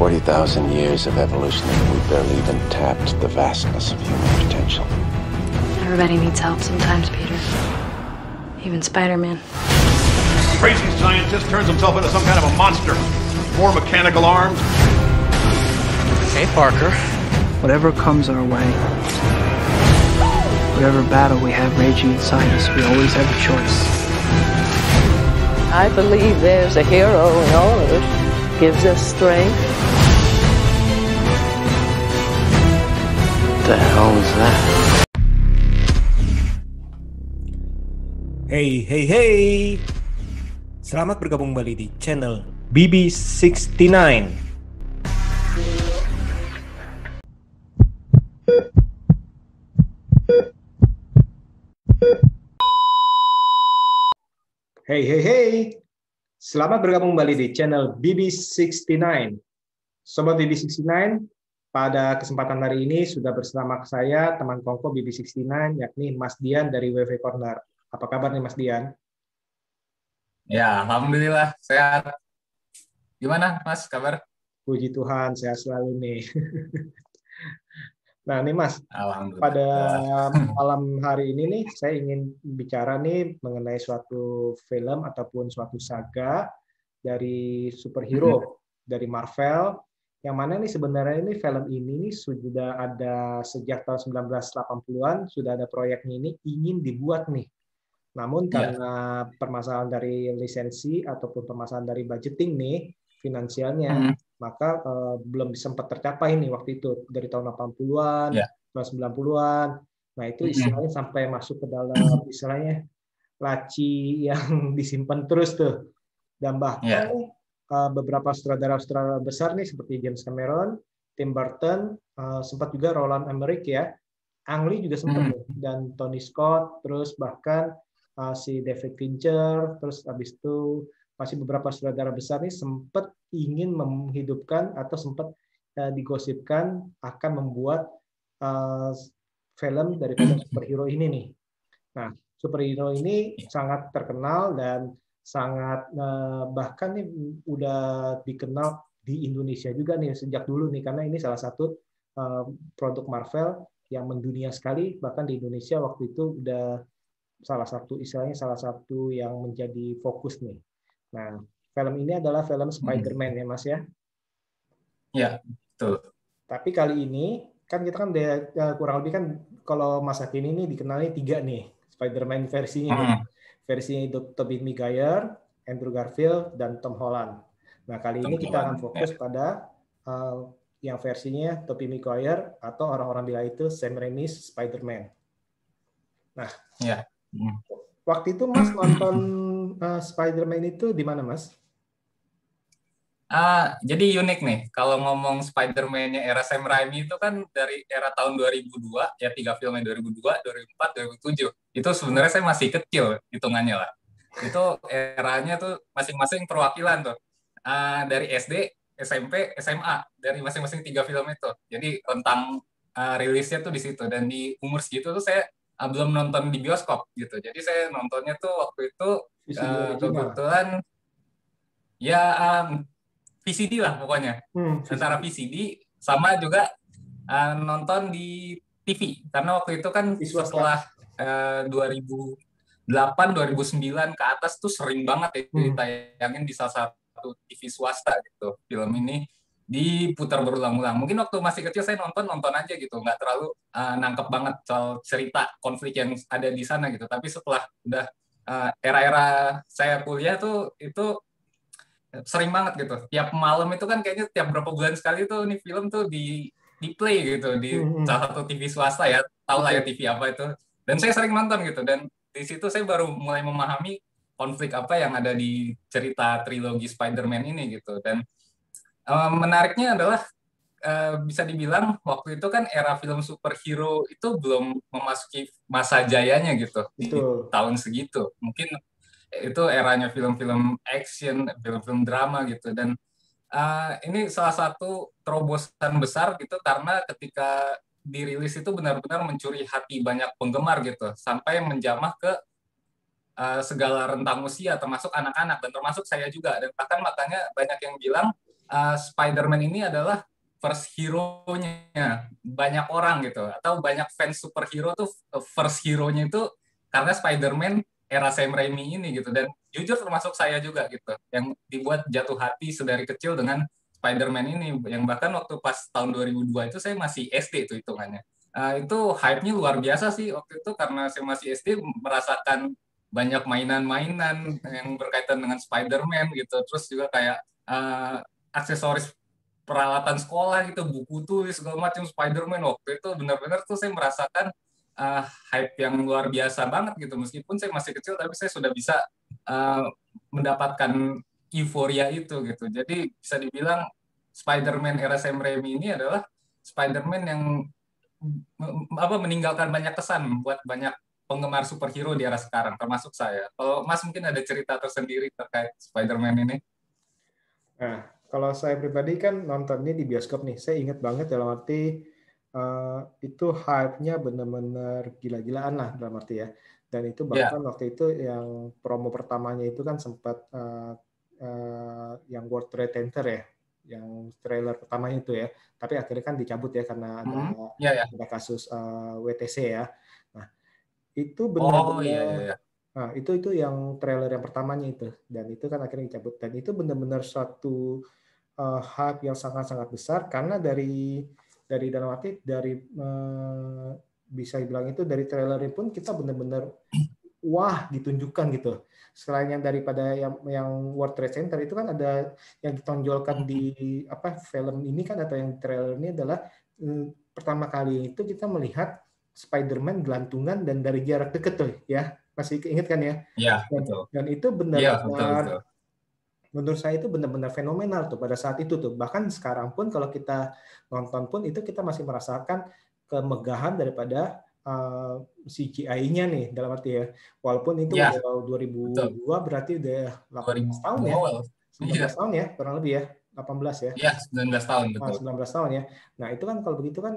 40,000 years of evolution, and we barely even tapped the vastness of human potential. Everybody needs help sometimes, Peter. Even Spider-Man. Crazy scientist turns himself into some kind of a monster. 4 mechanical arms. Hey, Parker. Whatever comes our way, whatever battle we have raging inside us, we always have a choice. I believe there's a hero in all of us. Gives us strength. What the hell was that? Hey. Selamat bergabung kembali di channel BB69. Hey. Selamat bergabung kembali di channel BB69. Sobat BB69, pada kesempatan hari ini sudah bersama saya, teman kongko BB69, yakni Mas Dian dari WV Corner. Apa kabar nih Mas Dian? Ya, alhamdulillah sehat. Gimana Mas kabar? Puji Tuhan, sehat selalu nih. Nah nih Mas, Alhamdulillah. pada malam hari ini nih, saya ingin bicara nih mengenai suatu film ataupun suatu saga dari superhero dari Marvel, yang mana nih sebenarnya ini film ini nih sudah ada sejak tahun 1980-an, sudah ada proyeknya ini ingin dibuat nih. Namun karena permasalahan dari lisensi ataupun permasalahan dari budgeting nih, finansialnya, maka belum sempat tercapai nih waktu itu dari tahun 80-an, tahun 90-an. Nah, itu istilahnya sampai masuk ke dalam istilahnya laci yang disimpan terus tuh. Dan bahkan beberapa sutradara-sutradara besar nih seperti James Cameron, Tim Burton, sempat juga Roland Emmerich ya. Ang Lee juga sempat dan Tony Scott, terus bahkan si David Fincher, terus habis itu masih beberapa sutradara besar nih sempat ingin menghidupkan atau sempat digosipkan akan membuat film dari film superhero ini nih. Nah, superhero ini sangat terkenal dan sangat bahkan nih udah dikenal di Indonesia juga nih sejak dulu nih, karena ini salah satu produk Marvel yang mendunia sekali, bahkan di Indonesia waktu itu udah salah satu yang menjadi fokus nih. Nah, film ini adalah film Spider-Man ya Mas ya? Ya, betul. Tapi kali ini, kan kita kan kurang lebih kan kalau masa kini ini dikenalnya 3 nih, Spider-Man versinya nih. Versinya Tobey Maguire, Andrew Garfield, dan Tom Holland. Nah, kali ini kita akan fokus pada yang versinya Tobey Maguire atau orang-orang bilang itu Sam Raimi's Spider-Man. Nah, waktu itu Mas nonton Spider-Man itu di mana Mas? Jadi unik nih, kalau ngomong Spider-Man-nya era Sam Raimi itu kan dari era tahun 2002, ya 3 filmnya 2002, 2004, 2007. Itu sebenarnya saya masih kecil hitungannya lah. Itu eranya tuh masing-masing perwakilan tuh. Dari SD, SMP, SMA, dari masing-masing 3 film itu. Jadi rentang rilisnya tuh di situ. Dan di umur segitu tuh saya belum nonton di bioskop gitu. Jadi saya nontonnya tuh waktu itu kebetulan ya VCD lah pokoknya. Antara VCD sama juga nonton di TV. Karena waktu itu kan setelah 2008, 2009 ke atas tuh sering banget ya ditayangin di salah satu TV swasta gitu. Film ini diputar berulang-ulang. Mungkin waktu masih kecil saya nonton aja gitu, nggak terlalu nangkep banget soal cerita konflik yang ada di sana gitu. Tapi setelah udah era-era saya kuliah tuh itu sering banget gitu. Tiap malam itu kan kayaknya tiap berapa bulan sekali tuh nih film tuh di play gitu di salah satu TV swasta ya, tahu lah ya TV apa itu. Dan saya sering nonton gitu. Dan di situ saya baru mulai memahami konflik apa yang ada di cerita trilogi Spider-Man ini gitu. Dan menariknya adalah bisa dibilang waktu itu kan era film superhero itu belum memasuki masa jayanya gitu di tahun segitu. Mungkin itu eranya film-film action, film-film drama gitu. Dan ini salah satu terobosan besar gitu karena ketika dirilis itu benar-benar mencuri hati banyak penggemar gitu, sampai menjamah ke segala rentang usia termasuk anak-anak dan termasuk saya juga. Dan bahkan makanya banyak yang bilang Spider-Man ini adalah first hero-nya banyak orang gitu, atau banyak fans superhero tuh first hero-nya itu karena Spider-Man era Sam Raimi ini gitu. Dan jujur termasuk saya juga gitu, yang dibuat jatuh hati sedari kecil dengan Spider-Man ini, yang bahkan waktu pas tahun 2002 itu saya masih SD itu hitungannya. Itu hype-nya luar biasa sih waktu itu, karena saya masih SD merasakan banyak mainan-mainan yang berkaitan dengan Spider-Man gitu. Terus juga kayak aksesoris peralatan sekolah gitu, buku tulis segala macam Spider-Man. Waktu itu benar-benar tuh saya merasakan hype yang luar biasa banget gitu. Meskipun saya masih kecil, tapi saya sudah bisa mendapatkan euforia itu gitu. Jadi bisa dibilang Spider-Man era Sam Raimi ini adalah Spider-Man yang meninggalkan banyak kesan buat banyak penggemar superhero di era sekarang, termasuk saya. Kalau Mas mungkin ada cerita tersendiri terkait Spider-Man ini? Nah, kalau saya pribadi kan nontonnya di bioskop nih, saya ingat banget dalam arti itu hype-nya benar-benar gila-gilaan lah dalam arti ya. Dan itu bahkan waktu itu yang promo pertamanya itu kan sempat yang World Trade Center ya, yang trailer pertamanya itu ya. Tapi akhirnya kan dicabut ya karena ada kasus WTC ya. Nah, itu benar-benar nah, itu yang trailer yang pertamanya itu, dan itu kan akhirnya dicabut, dan itu benar-benar suatu hype yang sangat-sangat besar karena dari dalam arti dari bisa dibilang itu dari trailernya pun kita benar-benar wah ditunjukkan gitu. Selain yang daripada yang World Trade Center itu kan ada yang ditonjolkan di film ini kan, atau yang trailer ini adalah pertama kali itu kita melihat Spider-Man gelantungan dan dari jarak dekat tuh ya. Masih ingat kan ya? Iya, betul. Dan itu benar-benar menurut saya itu benar-benar fenomenal tuh pada saat itu tuh. Bahkan sekarang pun kalau kita nonton pun itu kita masih merasakan kemegahan daripada CGI-nya nih dalam arti ya. Walaupun itu udah 2002 berarti udah 18 tahun ya. 19 tahun ya kurang lebih ya. 18 ya. Iya, 19 tahun betul. 19 tahun ya. Nah, itu kan kalau begitu kan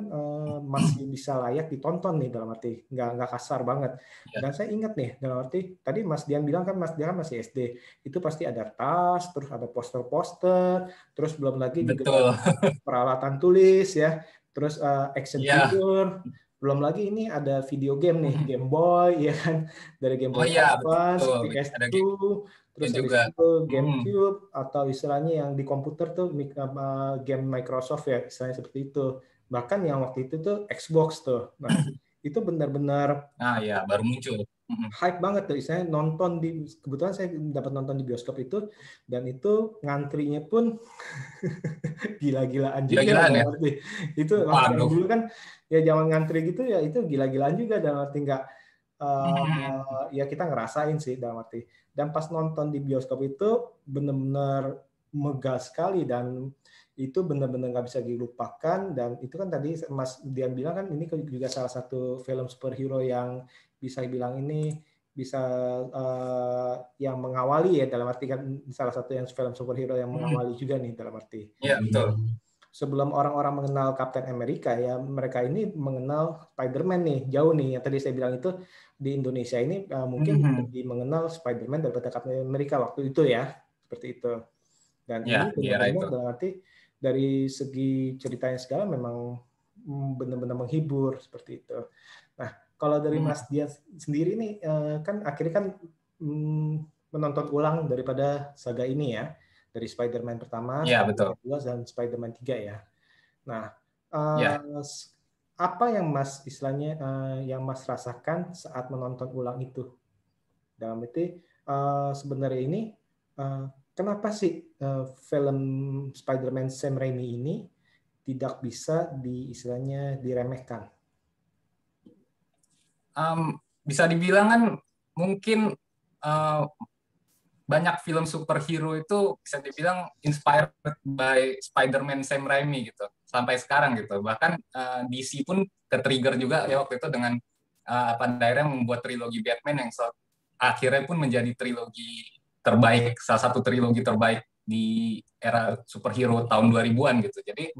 masih bisa layak ditonton nih dalam arti nggak kasar banget. Dan saya ingat nih dalam arti tadi Mas Dian bilang kan Mas Dian masih SD. Itu pasti ada tas, terus ada poster-poster, terus belum lagi juga peralatan tulis ya, terus action figure. Belum lagi ini ada video game nih, Game Boy ya kan, dari Game Boy Advance, PS2, terus juga itu GameCube atau istilahnya yang di komputer tuh game Microsoft ya, istilahnya seperti itu. Bahkan yang waktu itu tuh Xbox tuh. Nah, itu benar-benar baru muncul. Hype banget tuh, istilahnya nonton kebetulan saya dapat nonton di bioskop itu, dan itu ngantrinya pun gila-gilaan juga. Gila-gilaan ya? Itu dulu kan ya zaman ngantri gitu ya, itu gila-gilaan juga dalam arti nggak ya kita ngerasain sih dalam arti. Dan pas nonton di bioskop itu benar-benar megah sekali, dan itu benar-benar nggak bisa dilupakan. Dan itu kan tadi Mas Dian bilang kan ini juga salah satu film superhero yang bisa bilang ini bisa yang mengawali ya, dalam arti kan salah satu yang film superhero yang mengawali juga nih dalam arti. Iya, betul. Sebelum orang-orang mengenal Captain America ya, mereka ini mengenal Spider-Man nih, jauh nih. Yang tadi saya bilang itu di Indonesia ini mungkin lebih mengenal Spider-Man daripada Captain America waktu itu ya, seperti itu. Dan ini benar-benar berarti dari segi ceritanya segala memang benar-benar menghibur seperti itu. Nah, kalau dari Mas Dian sendiri nih, kan akhirnya kan menonton ulang daripada saga ini ya, dari Spider-Man pertama, Spider-Man 2, dan Spider-Man 3 ya. Nah, apa yang Mas istilahnya yang Mas rasakan saat menonton ulang itu? Dalam itu sebenarnya ini kenapa sih film Spider-Man Sam Raimi ini tidak bisa istilahnya diremehkan? Bisa dibilang kan mungkin banyak film superhero itu bisa dibilang inspired by Spider-Man Sam Raimi gitu sampai sekarang gitu. Bahkan DC pun ke-trigger juga ya waktu itu dengan akhirnya membuat trilogi Batman yang akhirnya pun menjadi trilogi terbaik, salah satu trilogi terbaik di era superhero tahun 2000-an gitu. Jadi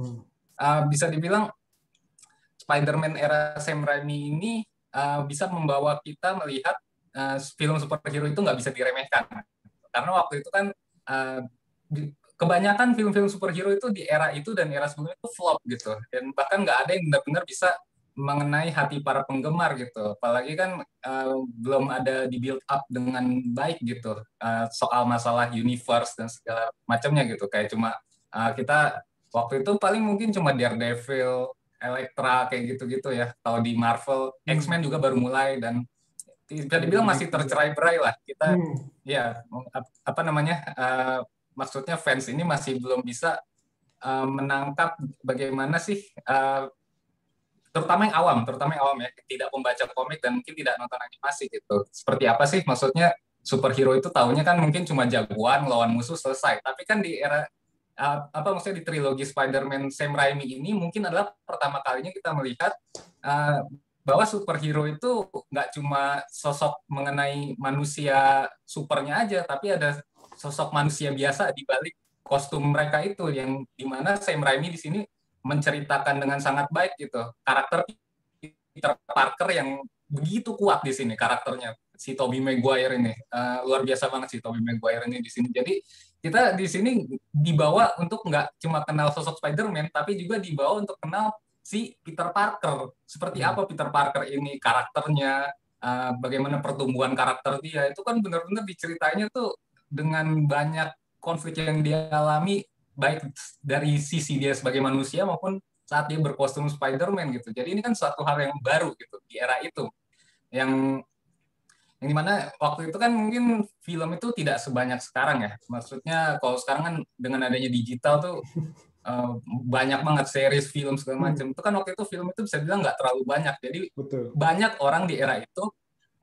bisa dibilang Spider-Man era Sam Raimi ini bisa membawa kita melihat film superhero itu nggak bisa diremehkan. Karena waktu itu kan kebanyakan film-film superhero itu di era itu dan era sebelumnya itu flop gitu, dan bahkan nggak ada yang benar-benar bisa mengenai hati para penggemar gitu. Apalagi kan belum ada di build up dengan baik gitu, soal masalah universe dan segala macamnya gitu. Kayak cuma kita waktu itu paling mungkin cuma Daredevil, Elektra kayak gitu-gitu ya. Kalau di Marvel, X-Men juga baru mulai dan bisa dibilang masih tercerai-berai lah. Kita ya apa namanya? Maksudnya fans ini masih belum bisa menangkap bagaimana sih terutama yang awam ya, tidak membaca komik dan mungkin tidak nonton animasi gitu. Seperti apa sih maksudnya superhero itu taunya kan mungkin cuma jagoan lawan musuh selesai. Tapi kan di era apa maksudnya di trilogi Spider-Man Sam Raimi ini mungkin adalah pertama kalinya kita melihat bahwa superhero itu nggak cuma sosok mengenai manusia supernya aja, tapi ada sosok manusia biasa di balik kostum mereka itu, yang dimana Sam Raimi di sini menceritakan dengan sangat baik gitu karakter Peter Parker yang begitu kuat di sini karakternya si Tobey Maguire ini, luar biasa banget si Tobey Maguire ini di sini. Jadi kita di sini dibawa untuk nggak cuma kenal sosok Spider-Man, tapi juga dibawa untuk kenal si Peter Parker, seperti apa Peter Parker ini karakternya, bagaimana pertumbuhan karakter dia itu kan benar-benar diceritanya tuh dengan banyak konflik yang dia alami, baik dari sisi dia sebagai manusia maupun saat dia berkostum Spider-Man gitu. Jadi ini kan suatu hal yang baru gitu di era itu, yang dimana waktu itu kan mungkin film itu tidak sebanyak sekarang ya. Maksudnya kalau sekarang kan dengan adanya digital tuh banyak banget series film segala macam. Itu kan waktu itu film itu bisa bilang nggak terlalu banyak. Jadi banyak orang di era itu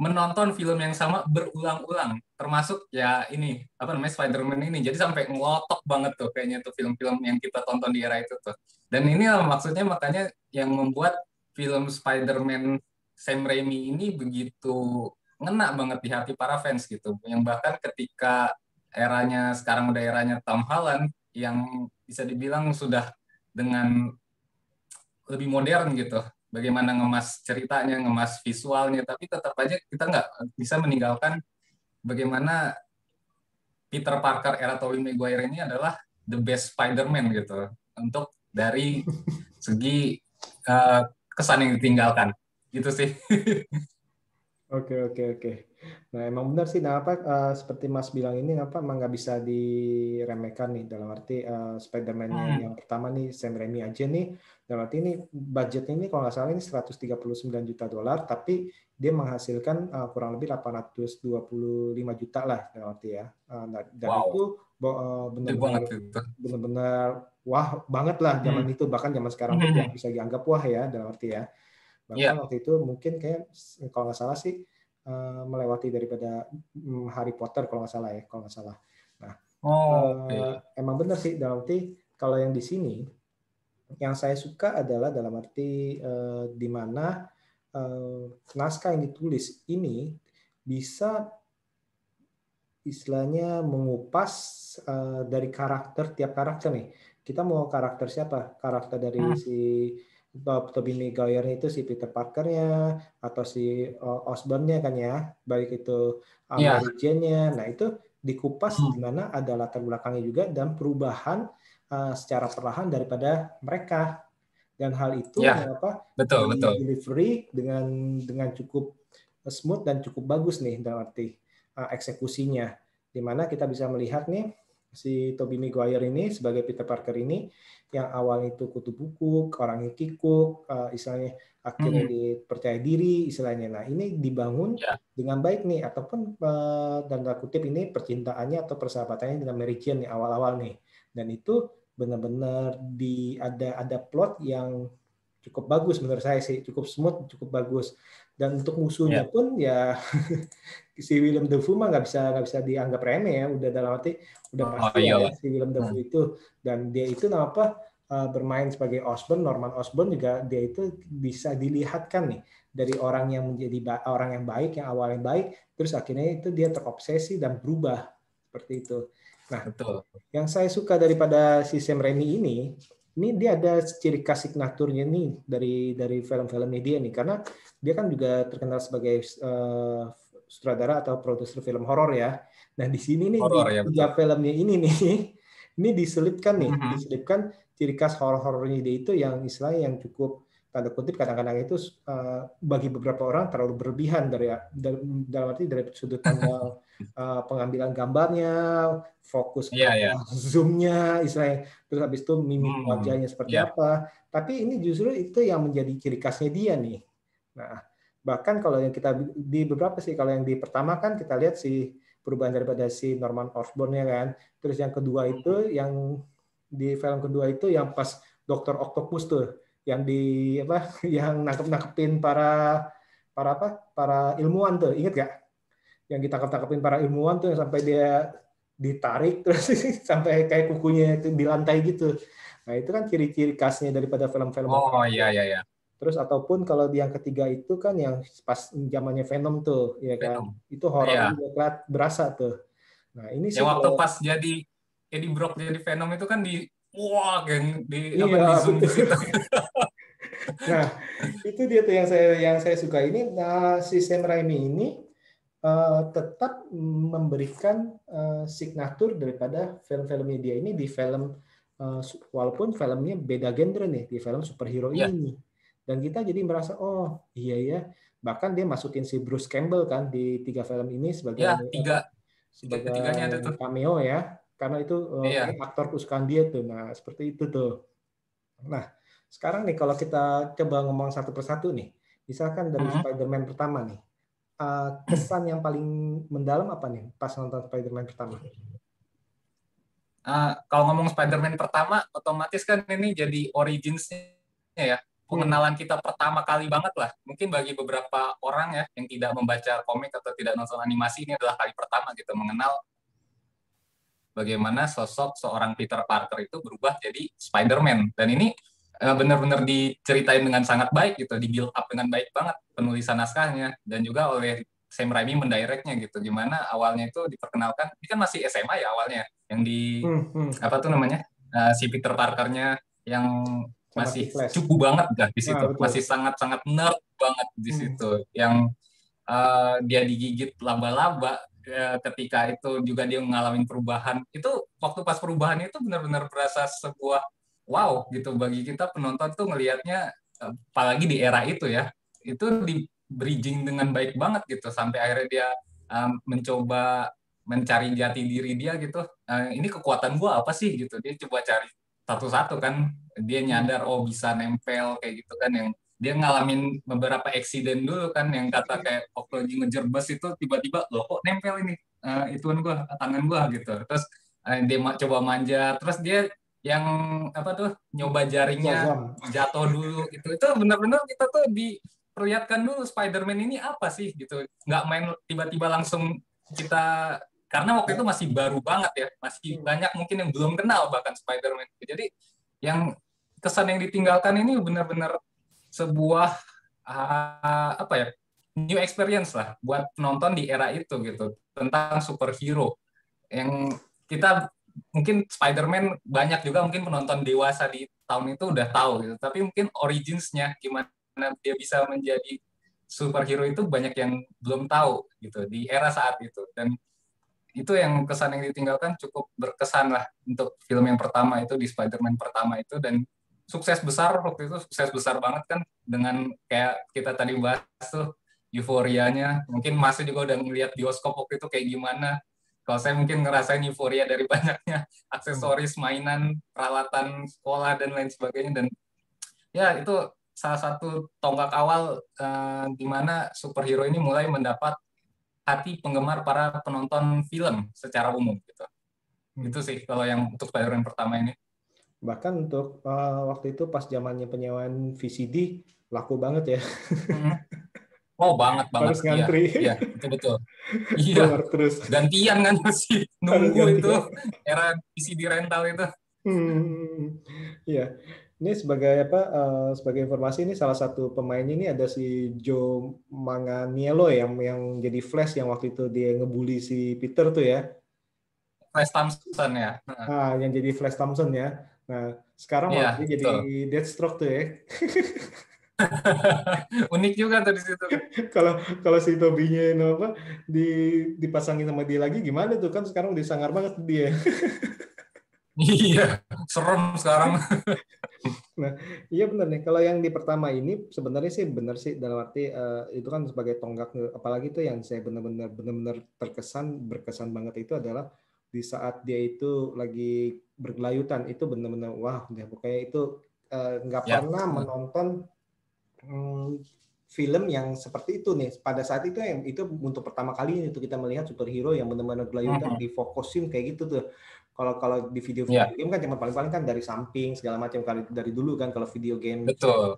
menonton film yang sama berulang-ulang, termasuk ya ini apa namanya Spider-Man ini. Jadi sampai ngelotok banget tuh kayaknya tuh film-film yang kita tonton di era itu tuh. Dan ini maksudnya makanya yang membuat film Spider-Man Sam Raimi ini begitu ngena banget di hati para fans gitu. Yang bahkan ketika eranya sekarang udah eranya Tom Holland yang bisa dibilang sudah dengan lebih modern gitu. Bagaimana ngemas ceritanya, ngemas visualnya, tapi tetap aja kita nggak bisa meninggalkan bagaimana Peter Parker era Tobey Maguire ini adalah the best Spider-Man gitu, untuk dari segi kesan yang ditinggalkan, gitu sih. Oke. Nah, emang benar sih, seperti Mas bilang ini, emang nggak bisa diremehkan nih, dalam arti Spider-Man yang pertama nih, Sam Raimi aja nih, dalam arti ini budgetnya ini kalau nggak salah ini $139 juta, tapi dia menghasilkan kurang lebih 825 juta lah, dalam arti ya. Dan itu benar-benar wah banget lah zaman itu, bahkan zaman sekarang pun bisa dianggap wah ya, dalam arti ya. Bahkan waktu itu mungkin kayak kalau nggak salah sih melewati daripada Harry Potter kalau nggak salah. Nah, emang benar sih dalam arti kalau yang di sini yang saya suka adalah dalam arti di mana naskah yang ditulis ini bisa istilahnya mengupas dari tiap karakter nih. Kita mau karakter siapa? Karakter dari si Tobey Maguire itu si Peter Parker-nya atau si Osborn-nya kan ya, baik itu Mary Jane-nya. Nah, itu dikupas di mana ada latar belakangnya juga dan perubahan secara perlahan daripada mereka. Dan hal itu betul. Delivery dengan cukup smooth dan cukup bagus nih dalam arti eksekusinya. Di mana kita bisa melihat nih si Tobey Maguire ini sebagai Peter Parker ini yang awalnya itu kutu buku, orangnya kikuk, istilahnya akhirnya dipercaya diri, istilahnya. Nah, ini dibangun dengan baik nih, ataupun tanda kutip ini percintaannya atau persahabatannya dengan Mary Jane nih awal-awal nih. Dan itu benar-benar ada plot yang cukup bagus menurut saya sih, cukup smooth, cukup bagus. Dan untuk musuhnya pun ya si Willem Dafoe mah nggak bisa dianggap remeh ya, udah dalam arti udah pasti ya si Willem Dafoe itu. Dan dia itu bermain sebagai Osborn, Norman Osborn juga, dia itu bisa dilihatkan nih dari orang yang menjadi orang yang baik, yang awalnya baik, terus akhirnya itu dia terobsesi dan berubah seperti itu. Nah, yang saya suka daripada si Sam Raimi ini dia ada ciri khas signaturnya nih dari film-filmnya dia nih, karena dia kan juga terkenal sebagai sutradara atau produser film horor ya. Nah, di sini nih tiga filmnya ini nih Ini diselipkan nih, Mhm. diselipkan ciri khas horor-horornya dia itu yang istilahnya yang cukup tanda kutip kadang-kadang itu bagi beberapa orang terlalu berlebihan dalam arti dari sudut pandang pengambilan gambarnya, fokus ke Iya, iya. zoom-nya, istilahnya, terus habis itu mimik Hmm, wajahnya seperti iya. apa. Tapi ini justru itu yang menjadi ciri khasnya dia nih. Nah, bahkan kalau yang kita di beberapa sih, kalau yang di pertama kan kita lihat si perubahan daripada si Norman Osborn-nya kan. Terus yang kedua itu yang di film kedua itu yang pas Dokter Octopus tuh yang di apa yang nangkep-nangkepin para ilmuwan tuh, inget gak? Yang ditangkap-tangkepin para ilmuwan tuh yang sampai dia ditarik terus sampai kayak kukunya itu di lantai gitu. Nah, itu kan ciri-ciri khasnya daripada film-film Oh, horor iya, tuh. iya, iya. Terus ataupun kalau di yang ketiga itu kan yang pas zamannya Venom tuh, ya kan. Venom. Itu horornya Iya. juga berasa tuh. Nah, ini Yang sih waktu kalau pas jadi Eddie Brock jadi Venom itu kan wah, yang iya di zoom ke betul. situ. Nah, itu dia tuh yang saya suka ini. Nah, si Sam Raimi ini tetap memberikan signatur daripada film-filmnya dia ini di film walaupun filmnya beda genre nih di film superhero Iya, ini. Dan kita jadi merasa oh iya ya, bahkan dia masukin si Bruce Campbell kan di 3 film ini sebagai iya, tiga-tiganya ada tuh. sebagai cameo ya, karena itu Iya. aktor kesukaan dia tuh. Nah, seperti itu tuh. Nah, sekarang nih kalau kita coba ngomong satu persatu nih, misalkan dari Mhm. Spider-Man pertama nih, kesan yang paling mendalam apa nih pas nonton Spider-Man pertama? Kalau ngomong Spider-Man pertama, otomatis kan ini jadi origins-nya ya. Hmm. Pengenalan kita pertama kali banget lah. Mungkin bagi beberapa orang ya yang tidak membaca komik atau tidak nonton animasi, ini adalah kali pertama gitu mengenal bagaimana sosok seorang Peter Parker itu berubah jadi Spider-Man. Dan ini benar-benar diceritain dengan sangat baik gitu, di build up dengan baik banget penulisan naskahnya dan juga oleh Sam Raimi mendirectnya gitu. Gimana awalnya itu diperkenalkan, ini kan masih SMA ya awalnya, yang di apa tuh namanya si Peter Parkernya yang Sama si masih Flash. cupu banget dah di Nah, situ, betul. masih sangat-sangat nerd banget di situ, yang dia digigit laba-laba ketika itu juga dia mengalami perubahan. Itu waktu pas perubahan itu benar-benar berasa sebuah wow gitu bagi kita penonton tuh ngelihatnya, apalagi di era itu ya, itu di bridging dengan baik banget gitu sampai akhirnya dia mencoba mencari jati diri dia gitu. Ini kekuatan gua apa sih gitu, dia coba cari satu-satu kan, dia nyadar oh bisa nempel kayak gitu kan, yang dia ngalamin beberapa eksiden dulu kan, yang kata kayak waktu lagi ngejar bus itu tiba-tiba loh kok nempel ini ituan gua, tangan gua gitu. Terus dia coba manja, terus dia yang apa tuh nyoba jaringnya Shazam. jatuh dulu gitu. Itu benar-benar kita tuh diperlihatkan dulu Spider-Man ini apa sih gitu. Nggak main tiba-tiba langsung kita, karena waktu itu masih baru banget ya, masih banyak mungkin yang belum kenal bahkan Spider-Man. Jadi yang kesan yang ditinggalkan ini benar-benar sebuah apa ya, new experience lah buat penonton di era itu gitu, tentang superhero yang kita mungkin Spider-Man banyak juga mungkin penonton dewasa di tahun itu udah tahu gitu, tapi mungkin origins-nya gimana dia bisa menjadi superhero itu banyak yang belum tahu gitu di era saat itu. Dan itu yang kesan yang ditinggalkan cukup berkesan lah untuk film yang pertama itu, di Spider-Man pertama itu. Dan sukses besar waktu itu, sukses besar banget kan, dengan kayak kita tadi bahas tuh euforianya. Mungkin masih juga udah ngeliat bioskop waktu itu kayak gimana. Kalau saya mungkin ngerasain euforia dari banyaknya aksesoris, mainan, peralatan sekolah dan lain sebagainya. Dan ya itu salah satu tonggak awal di mana superhero ini mulai mendapat hati penggemar para penonton film secara umum gitu. Itu sih kalau yang untuk Spider-Man pertama ini. Bahkan untuk waktu itu pas zamannya penyewaan VCD laku banget ya. Oh banget Harus ngantri. Iya, betul. Iya. Keluar terus. Gantian kan masih nunggu itu era VCD rental itu. Iya. Ini sebagai apa? Sebagai informasi, ini salah satu pemainnya ini ada si Joe Manganiello yang jadi Flash yang waktu itu dia ngebully si Peter tuh ya. Flash Thompson ya. Yang jadi Flash Thompson ya. Nah, sekarang malah dia jadi Deathstroke tuh ya. Unik juga tuh di situ. Kalau si Tobinya apa dipasangin sama dia lagi gimana tuh kan, sekarang udah sangar banget dia. Iya, serem sekarang. Nah, iya benar nih. Kalau yang di pertama ini sebenarnya sih benar sih dalam arti itu kan sebagai tonggak, apalagi itu yang saya benar-benar berkesan banget itu adalah di saat dia itu lagi bergelayutan itu benar-benar wah, dia pokoknya itu nggak Ya. pernah menonton film yang seperti itu nih. Pada saat itu yang itu untuk pertama kali itu kita melihat superhero yang benar-benar gelayutan difokusin kayak gitu tuh. Kalau di video-video game kan cuma paling-paling kan dari samping segala macam kali dari dulu kan kalau video game Betul.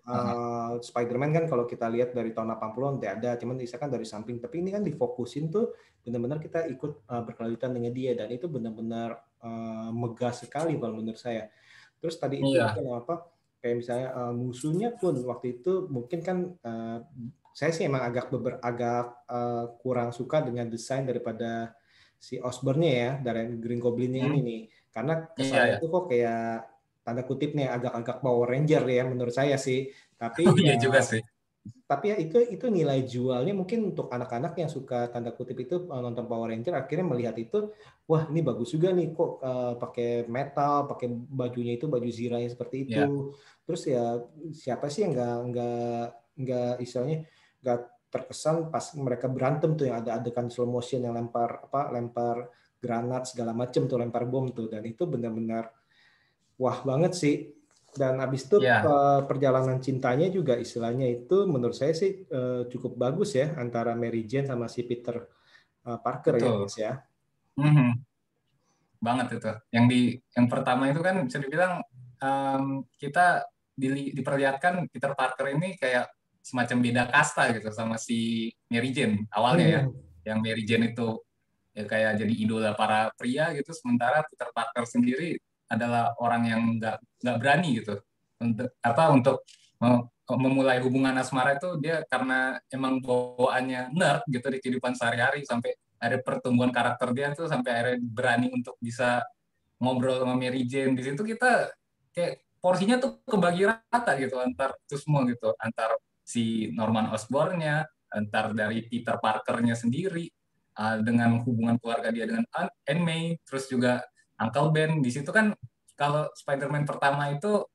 Spider-Man kan kalau kita lihat dari tahun 80-an tidak ada, cuman bisa kan dari samping. Tapi ini kan difokusin tuh benar-benar kita ikut berkelanjutan dengan dia dan itu benar-benar megah sekali kalau menurut saya. Terus tadi itu apa? Kayak misalnya musuhnya pun waktu itu mungkin kan saya sih emang agak kurang suka dengan desain daripada si Osborn-nya ya, dari Green Goblin-nya ini nih. Karena kesannya itu kok kayak tanda kutip nih agak-agak Power Ranger ya menurut saya sih. Tapi iya juga sih. Tapi ya itu nilai jualnya mungkin untuk anak-anak yang suka tanda kutip itu nonton Power Ranger akhirnya melihat itu, wah ini bagus juga nih kok pakai metal, pakai bajunya itu baju ziranya seperti itu. Terus ya siapa sih yang nggak istilahnya nggak terkesan pas mereka berantem tuh yang ada adegan slow motion yang lempar granat segala macam tuh, lempar bom tuh, dan itu benar-benar wah banget sih. Dan habis itu perjalanan cintanya juga istilahnya itu menurut saya sih cukup bagus ya antara Mary Jane sama si Peter Parker. Betul. Ya Mas ya. Banget itu. Yang pertama itu kan bisa dibilang kita diperlihatkan Peter Parker ini kayak semacam beda kasta gitu sama si Mary Jane awalnya ya. Yang Mary Jane itu ya kayak jadi idola para pria gitu, sementara Peter Parker sendiri adalah orang yang nggak berani gitu untuk memulai hubungan asmara itu dia karena emang bawaannya nerd gitu di kehidupan sehari-hari sampai ada pertumbuhan karakter dia tuh sampai akhirnya berani untuk bisa ngobrol sama Mary Jane. Di situ kita kayak porsinya tuh kebagi rata gitu antar itu semua gitu, antar si Norman Osborn-nya, antar dari Peter Parker-nya sendiri dengan hubungan keluarga dia dengan Aunt May, terus juga Uncle Ben. Di situ kan kalau Spider-Man pertama itu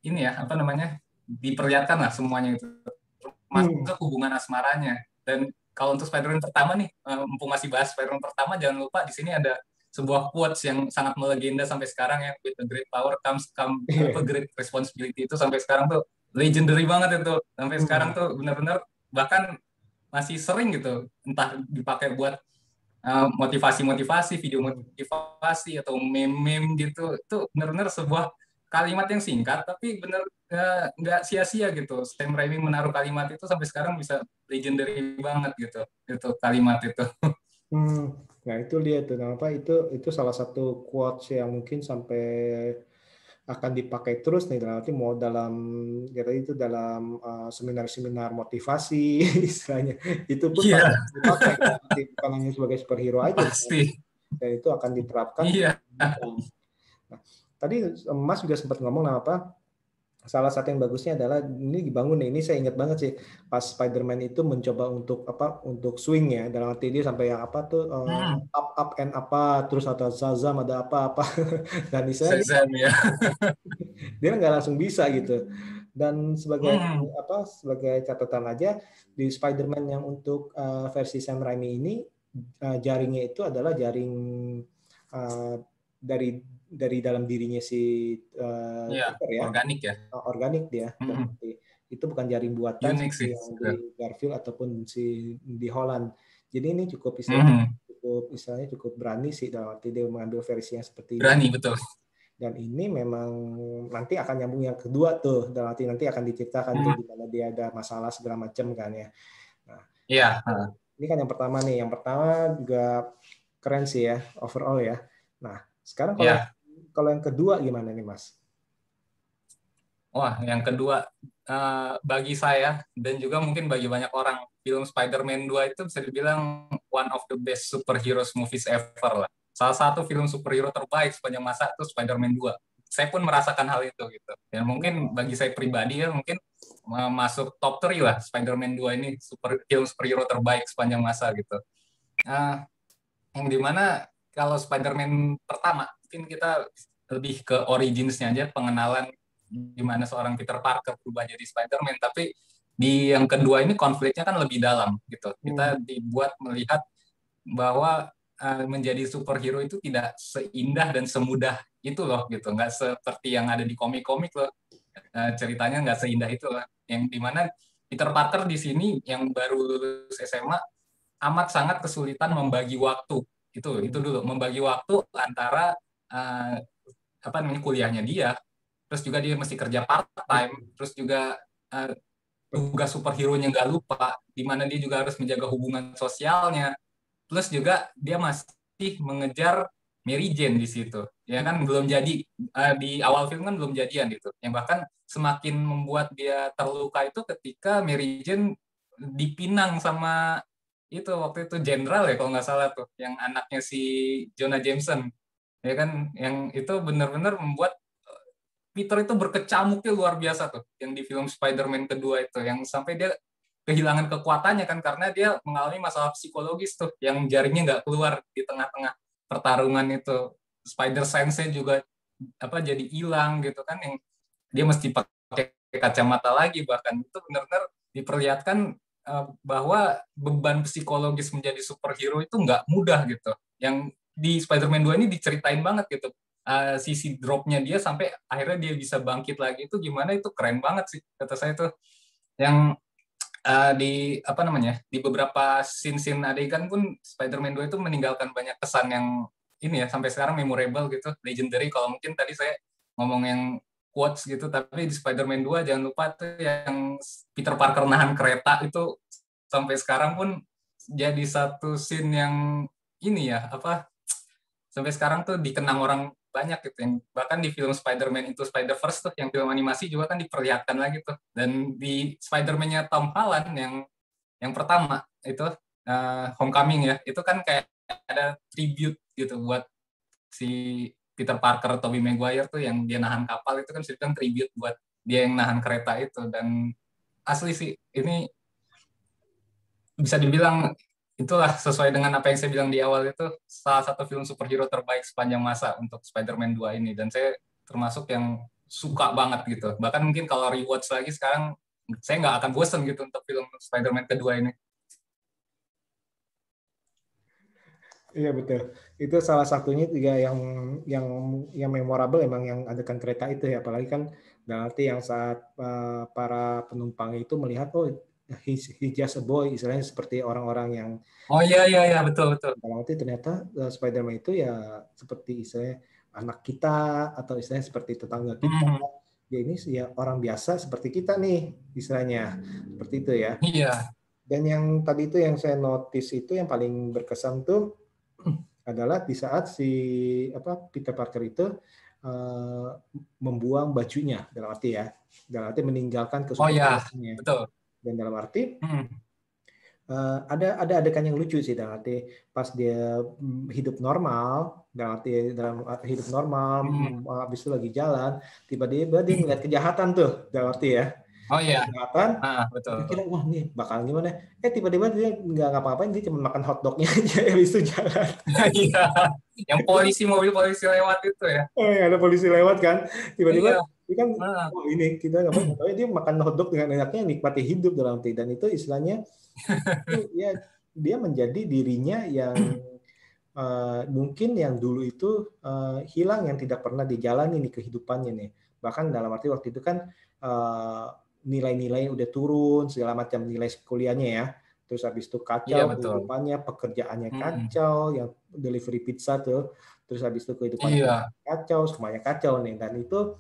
ini ya apa namanya diperlihatkan lah semuanya itu masuk hubungan asmaranya. Dan kalau untuk Spider-Man pertama nih, mumpung masih bahas Spider-Man pertama, jangan lupa di sini ada sebuah quotes yang sangat melegenda sampai sekarang ya, with a great power comes a great responsibility. Itu sampai sekarang tuh legendary banget itu, sampai sekarang tuh benar-benar bahkan masih sering gitu entah dipakai buat motivasi-motivasi, video motivasi atau meme-meme gitu. Itu benar-benar sebuah kalimat yang singkat tapi benar nggak sia-sia gitu. Sam Raimi menaruh kalimat itu sampai sekarang bisa legendary banget gitu. Itu kalimat itu. Nah itu dia tuh, kenapa itu salah satu quotes yang mungkin sampai akan dipakai terus nih, berarti mau dalam dalam seminar-seminar motivasi istilahnya itu pun dipakai bukan hanya sebagai superhero aja. Pasti. Dan itu akan diterapkan. Nah, tadi Mas juga sempat ngomong apa? Salah satu yang bagusnya adalah ini dibangun nih. Ini saya ingat banget sih pas Spider-Man itu mencoba untuk swing ya, dalam arti dia sampai yang apa tuh up and apa terus atau Shazam ada apa dan misalnya dia nggak langsung bisa gitu. Dan sebagai catatan aja di Spider-Man yang untuk versi Sam Raimi ini jaringnya itu adalah jaring dari dalam dirinya si Peter ya, organik dia. Itu bukan jaring buatan yang di Garfield ataupun di Holland. Jadi ini cukup istilahnya cukup berani sih dalam arti dia mengambil versi yang seperti berani, ini. Betul. Dan ini memang nanti akan nyambung yang kedua tuh, dalam arti nanti akan diceritakan tuh di mana dia ada masalah segala macam kan ya. Nah, ini kan yang pertama nih. Yang pertama juga keren sih ya overall ya. Nah, sekarang kalau yang kedua gimana nih Mas? Wah, yang kedua bagi saya dan juga mungkin bagi banyak orang, film Spider-Man 2 itu bisa dibilang one of the best superheroes movies ever lah. Salah satu film superhero terbaik sepanjang masa itu Spider-Man 2. Saya pun merasakan hal itu gitu. Dan mungkin bagi saya pribadi ya mungkin masuk top 3 lah Spider-Man 2 ini film superhero terbaik sepanjang masa gitu. Yang dimana kalau Spider-Man pertama mungkin kita lebih ke originsnya aja, pengenalan gimana seorang Peter Parker berubah jadi Spider-Man. Tapi di yang kedua ini konfliknya kan lebih dalam gitu. Kita dibuat melihat bahwa menjadi superhero itu tidak seindah dan semudah itu loh gitu. Nggak seperti yang ada di komik-komik loh. Ceritanya nggak seindah itu loh. Yang dimana Peter Parker di sini yang baru lulus SMA amat sangat kesulitan membagi waktu. Itu dulu, membagi waktu antara kuliahnya dia, terus juga dia mesti kerja part time, terus juga tugas superhero-nya nggak lupa, di mana dia juga harus menjaga hubungan sosialnya, plus juga dia masih mengejar Mary Jane di situ, ya kan belum jadi di awal film kan belum jadian gitu, yang bahkan semakin membuat dia terluka itu ketika Mary Jane dipinang sama itu waktu itu jenderal ya kalau nggak salah tuh, yang anaknya si Jonah Jameson, ya kan, yang itu benar-benar membuat Peter itu berkecamuknya luar biasa tuh, yang di film Spider-Man kedua itu, yang sampai dia kehilangan kekuatannya kan karena dia mengalami masalah psikologis tuh, yang jaringnya nggak keluar di tengah-tengah pertarungan itu. Spider Sense-nya juga jadi hilang gitu kan, yang dia mesti pakai kacamata lagi, bahkan itu benar-benar diperlihatkan bahwa beban psikologis menjadi superhero itu nggak mudah gitu. Yang di Spider-Man 2 ini diceritain banget gitu. Sisi dropnya dia sampai akhirnya dia bisa bangkit lagi, itu gimana, itu keren banget sih kata saya tuh. Yang di beberapa scene adegan pun Spider-Man 2 itu meninggalkan banyak kesan yang ini ya sampai sekarang memorable gitu, legendary. Kalau mungkin tadi saya ngomong yang quotes gitu, tapi di Spider-Man 2 jangan lupa tuh yang Peter Parker nahan kereta itu sampai sekarang pun jadi satu scene yang ini ya sampai sekarang tuh dikenang orang banyak gitu. Yang bahkan di film Spider-Man Into Spider-Verse tuh, yang film animasi juga kan diperlihatkan lagi tuh. Dan di Spider-Man-nya Tom Holland yang pertama itu Homecoming ya, itu kan kayak ada tribute gitu buat si Peter Parker, Tobey Maguire tuh, yang dia nahan kapal itu kan sedang tribute buat dia yang nahan kereta itu. Dan asli sih ini bisa dibilang itulah sesuai dengan apa yang saya bilang di awal, itu salah satu film superhero terbaik sepanjang masa untuk Spider-Man 2 ini, dan saya termasuk yang suka banget gitu. Bahkan mungkin kalau rewatch lagi sekarang saya nggak akan bosen gitu untuk film Spider-Man kedua ini. Iya betul. Itu salah satunya juga yang memorable emang yang adegan kereta itu ya, apalagi kan berarti yang saat para penumpang itu melihat he just a boy, istilahnya seperti orang-orang yang iya betul. Dalam arti ternyata Spider-Man itu ya seperti istilahnya anak kita, atau istilahnya seperti tetangga kita. Dia ini ya orang biasa seperti kita nih, istilahnya seperti itu ya. Iya. Dan yang tadi itu yang saya notice itu yang paling berkesan tuh adalah di saat si Peter Parker itu membuang bajunya, dalam arti meninggalkan kesukaannya. Betul. Dan dalam arti ada adegan yang lucu sih, dalam arti pas dia hidup normal, habis itu lagi jalan, tiba-tiba dia melihat kejahatan tuh, dalam arti ya. Oh iya. Kejahatan. Betul. Dia kira wah nih bakal gimana? Tiba-tiba dia nggak ngapa-ngapain, dia cuma makan hotdognya aja habis itu jalan. Iya. Yang mobil polisi lewat itu ya. Ada polisi lewat kan, tiba-tiba dia kan ini kita ngapain? Dia makan hotdog dengan enaknya, nikmati hidup dalam arti, dan itu istilahnya ya dia menjadi dirinya yang mungkin yang dulu itu hilang, yang tidak pernah dijalani di kehidupannya nih. Bahkan dalam arti waktu itu kan nilai-nilai udah turun, segala macam nilai kuliahnya ya. Terus habis itu kacau kehidupannya, pekerjaannya kacau, yang delivery pizza tuh. Terus habis itu kehidupannya kacau, semuanya kacau nih. Dan itu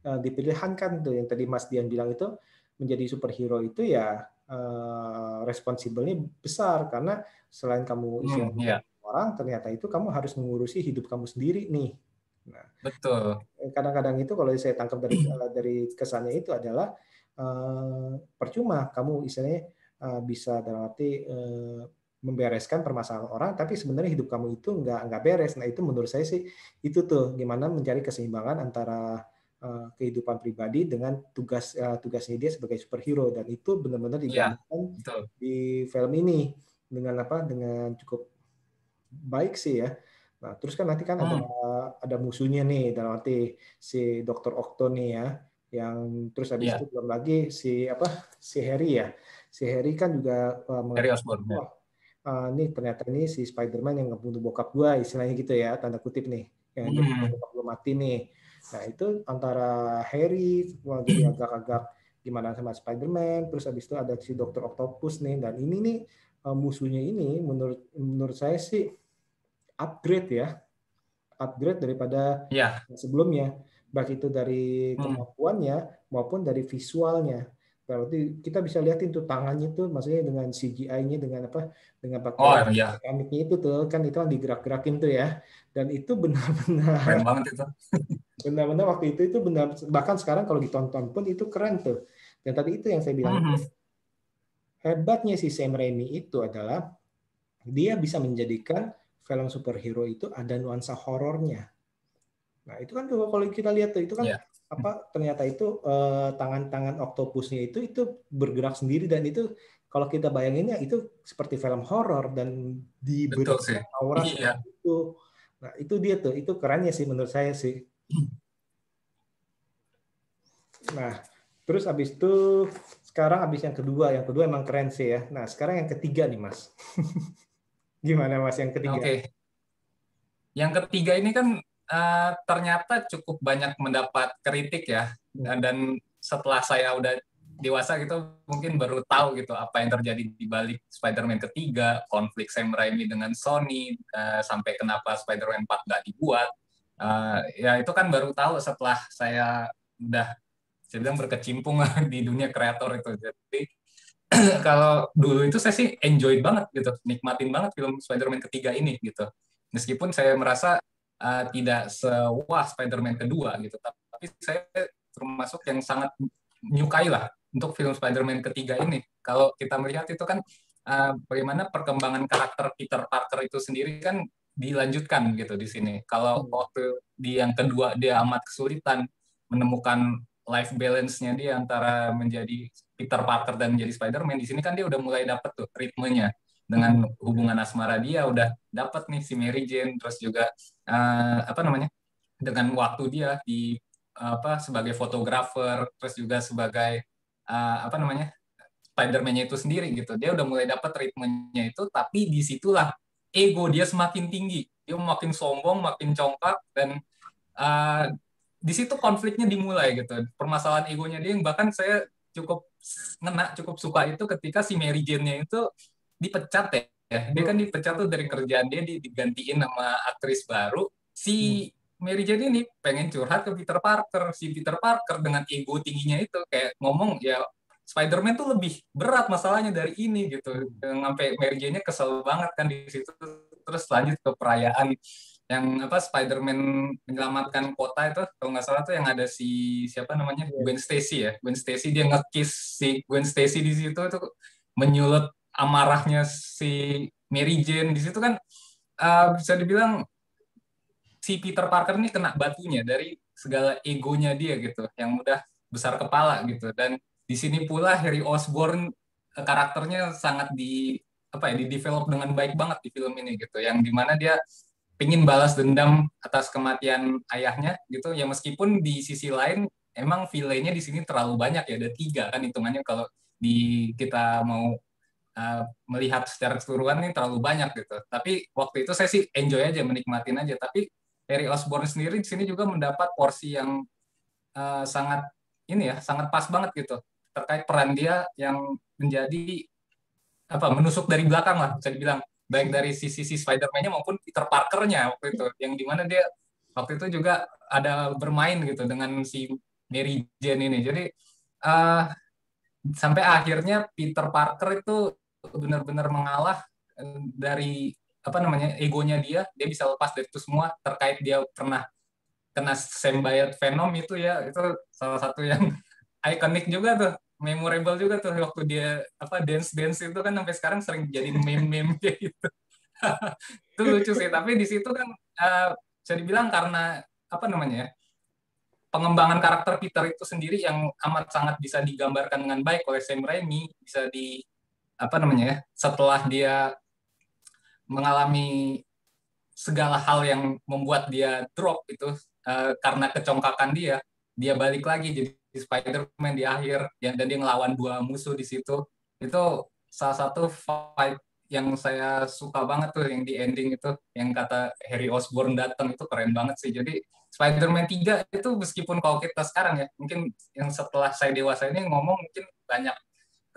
dipilihankan tuh yang tadi Mas Dian bilang itu, menjadi superhero itu ya responsible-nya besar, karena selain kamu orang, ternyata itu kamu harus mengurusi hidup kamu sendiri nih. Nah, betul. Kadang-kadang itu kalau saya tangkap dari kesannya itu adalah percuma kamu istilahnya bisa dalam arti membereskan permasalahan orang, tapi sebenarnya hidup kamu itu nggak beres. Nah itu menurut saya sih itu tuh gimana mencari keseimbangan antara kehidupan pribadi dengan tugasnya dia sebagai superhero, dan itu benar-benar dijalankan di film ini dengan cukup baik sih ya. Nah, terus kan nanti kan ada musuhnya nih, dalam arti si Dr. Octo nih ya, yang terus habis itu belum lagi si Harry ya. Si Harry kan juga Harry Osborn. wah, ini ternyata ini si Spider-Man yang ngebunuh bokap gua, istilahnya gitu ya, tanda kutip nih. Yang bokap gua mati nih. Nah, itu antara Harry jadi agak-agak gimana sama Spider-Man, terus habis itu ada si Dr. Octopus nih, dan ini nih musuhnya ini menurut saya sih upgrade daripada sebelumnya, baik itu dari kemampuannya maupun dari visualnya. Berarti kita bisa lihatin tuh tangannya tuh, maksudnya dengan CGI-nya dengan pakai mekaniknya itu tuh kan, itu kan digerak-gerakin tuh ya, dan itu benar-benar keren banget itu. Benar-benar waktu itu benar, bahkan sekarang kalau ditonton pun itu keren tuh. Dan tadi itu yang saya bilang, hebatnya si Sam Raimi itu adalah dia bisa menjadikan film superhero itu ada nuansa horornya. Nah, itu kan kalau kita lihat tuh, itu kan ternyata itu tangan-tangan oktopusnya itu bergerak sendiri, dan itu kalau kita bayanginnya itu seperti film horor dan diberi aura seperti itu. Nah, itu dia tuh, itu kerennya sih menurut saya sih. Nah, terus habis itu sekarang habis yang kedua emang keren sih ya. Nah, sekarang yang ketiga nih, Mas. Gimana, Mas, yang ketiga? Oke. Yang ketiga ini kan ternyata cukup banyak mendapat kritik ya, dan setelah saya udah dewasa gitu mungkin baru tahu gitu apa yang terjadi di balik Spider-Man ketiga, konflik Sam Raimi dengan Sony, sampai kenapa Spider-Man 4 nggak dibuat. Ya itu kan baru tahu setelah saya bilang berkecimpung di dunia kreator itu. Jadi kalau dulu itu saya sih enjoy banget gitu, nikmatin banget film Spider-Man ketiga ini gitu. Meskipun saya merasa tidak sewah Spider-Man kedua gitu, tapi saya termasuk yang sangat menyukai lah untuk film Spider-Man ketiga ini. Kalau kita melihat itu kan bagaimana perkembangan karakter Peter Parker itu sendiri kan dilanjutkan gitu di sini. Kalau waktu di yang kedua dia amat kesulitan menemukan life balance-nya dia antara menjadi Peter Parker dan menjadi Spider-Man, di sini kan dia udah mulai dapat tuh ritmenya. Dengan hubungan asmara dia udah dapat nih si Mary Jane, terus juga dengan waktu dia di sebagai fotografer, terus juga sebagai Spider-Man-nya itu sendiri gitu. Dia udah mulai dapat ritmenya itu, tapi disitulah ego dia semakin tinggi. Dia makin sombong, makin congkak, dan di situ konfliknya dimulai gitu. Permasalahan egonya dia yang bahkan saya cukup suka itu ketika si Mary Jane-nya itu dipecat ya. Dia kan dipecat tuh dari kerjaan dia, digantiin sama aktris baru. Si Mary Jane ini pengen curhat ke Peter Parker. Si Peter Parker dengan ego tingginya itu kayak ngomong, ya Spider-Man tuh lebih berat masalahnya dari ini gitu. Sampai Mary Jane-nya kesel banget kan di situ. Terus lanjut ke perayaan yang Spider-Man menyelamatkan kota itu, kalau nggak salah tuh yang ada si Gwen Stacy ya. Gwen Stacy, dia nge-kiss si Gwen Stacy di situ, itu menyulut amarahnya si Mary Jane. Di situ kan bisa dibilang si Peter Parker ini kena batunya dari segala egonya dia gitu, yang udah besar kepala gitu. Dan di sini pula Harry Osborn karakternya sangat di-develop dengan baik banget di film ini gitu, yang dimana dia pengen balas dendam atas kematian ayahnya gitu ya, meskipun di sisi lain emang villainnya di sini terlalu banyak ya, ada 3 kan hitungannya kalau kita mau melihat secara keseluruhan ini terlalu banyak gitu. Tapi waktu itu saya sih enjoy aja, menikmatin aja. Tapi Harry Osborn sendiri di sini juga mendapat porsi yang sangat pas banget gitu, terkait peran dia yang menjadi menusuk dari belakang lah bisa dibilang, baik dari sisi Spider-Man-nya maupun Peter Parker-nya waktu itu, yang dimana dia waktu itu juga ada bermain gitu dengan si Mary Jane ini. Jadi sampai akhirnya Peter Parker itu benar-benar mengalah dari egonya dia bisa lepas dari itu semua, terkait dia pernah kena symbiote Venom itu ya, itu salah satu yang ikonik juga tuh, memorable juga tuh, waktu dia dance itu kan sampai sekarang sering jadi meme kayak gitu. Itu lucu sih. Tapi di situ kan bisa dibilang karena pengembangan karakter Peter itu sendiri yang amat sangat bisa digambarkan dengan baik oleh Sam Raimi, bisa setelah dia mengalami segala hal yang membuat dia drop itu karena kecongkakan dia balik lagi jadi Spider-Man di akhir dan dia ngelawan 2 musuh di situ. Itu salah satu fight yang saya suka banget tuh yang di ending itu yang kata Harry Osborn datang itu keren banget sih. Jadi Spider-Man 3 itu meskipun kalau kita sekarang ya mungkin yang setelah saya dewasa ini ngomong mungkin banyak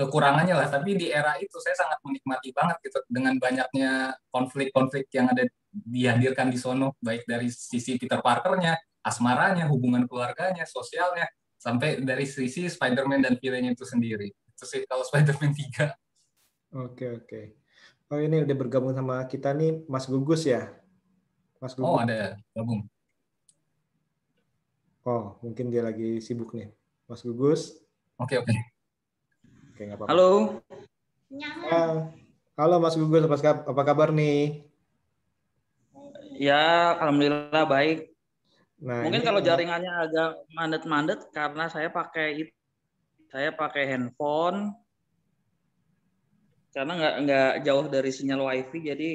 kekurangannya lah, tapi di era itu saya sangat menikmati banget gitu dengan banyaknya konflik-konflik yang ada dihadirkan di sono, baik dari sisi Peter Parker-nya, asmaranya, hubungan keluarganya, sosialnya, sampai dari sisi Spider-Man dan villain itu sendiri. Itu sih kalau Spider-Man 3. Oke. Oh, ini udah bergabung sama kita nih Mas Gugus ya? Mas Gugus. Oh, ada gabung. Oh, mungkin dia lagi sibuk nih. Mas Gugus. Oke. Oke, nggak apa-apa. Halo. Halo Mas Gugus, apa kabar nih? Ya, alhamdulillah baik. Nah, mungkin kalau jaringannya agak mandet-mandet karena saya pakai handphone karena nggak jauh dari sinyal WiFi, jadi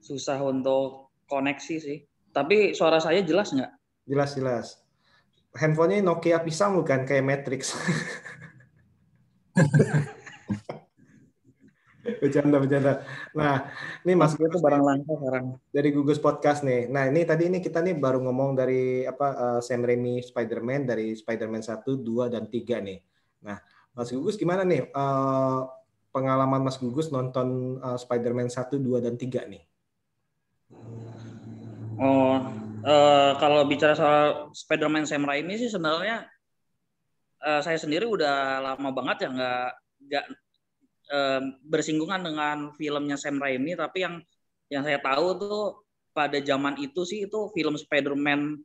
susah untuk koneksi sih. Tapi suara saya jelas nggak? Jelas. Handphonenya Nokia pisang bukan kayak Matrix. Bercanda. Nah, ini Mas itu barang langka sekarang. Dari Gugus Podcast nih. Nah, ini kita nih baru ngomong dari Sam Raimi Spider-Man dari Spider-Man 1, 2 dan 3 nih. Nah, Mas Gugus gimana nih pengalaman Mas Gugus nonton Spider-Man 1, 2 dan 3 nih? Kalau bicara soal Spider-Man Sam Raimi sih sebenarnya saya sendiri udah lama banget ya nggak bersinggungan dengan filmnya Sam Raimi, tapi yang saya tahu tuh pada zaman itu sih itu film Spider-Man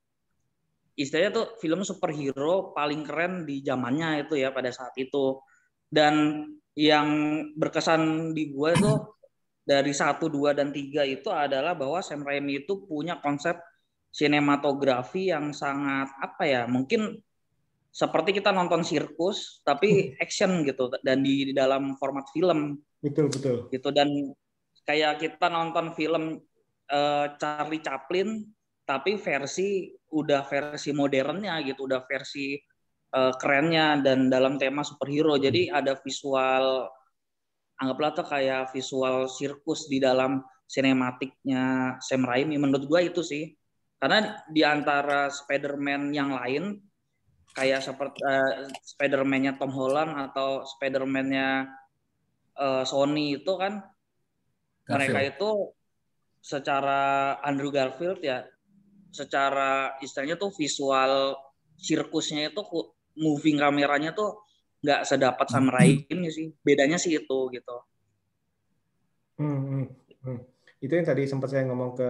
istilahnya tuh film superhero paling keren di zamannya itu ya pada saat itu. Dan yang berkesan di gue itu dari 1, 2 dan 3 itu adalah bahwa Sam Raimi itu punya konsep sinematografi yang sangat mungkin seperti kita nonton sirkus tapi action gitu dan di dalam format film. Betul. Gitu, dan kayak kita nonton film Charlie Chaplin tapi versi modernnya gitu, udah versi kerennya dan dalam tema superhero. Jadi ada visual, anggaplah tuh kayak visual sirkus di dalam sinematiknya Sam Raimi. Menurut gue itu sih, karena di antara Spider-Man yang lain kayak seperti Spider-Man-nya Tom Holland atau Spider-Man-nya Sony itu kan Garfield. Mereka itu secara Andrew Garfield ya, secara istilahnya tuh visual sirkusnya itu moving kameranya tuh nggak sedapat Sam Raimi sih. Bedanya sih itu gitu. Itu yang tadi sempat saya ngomong ke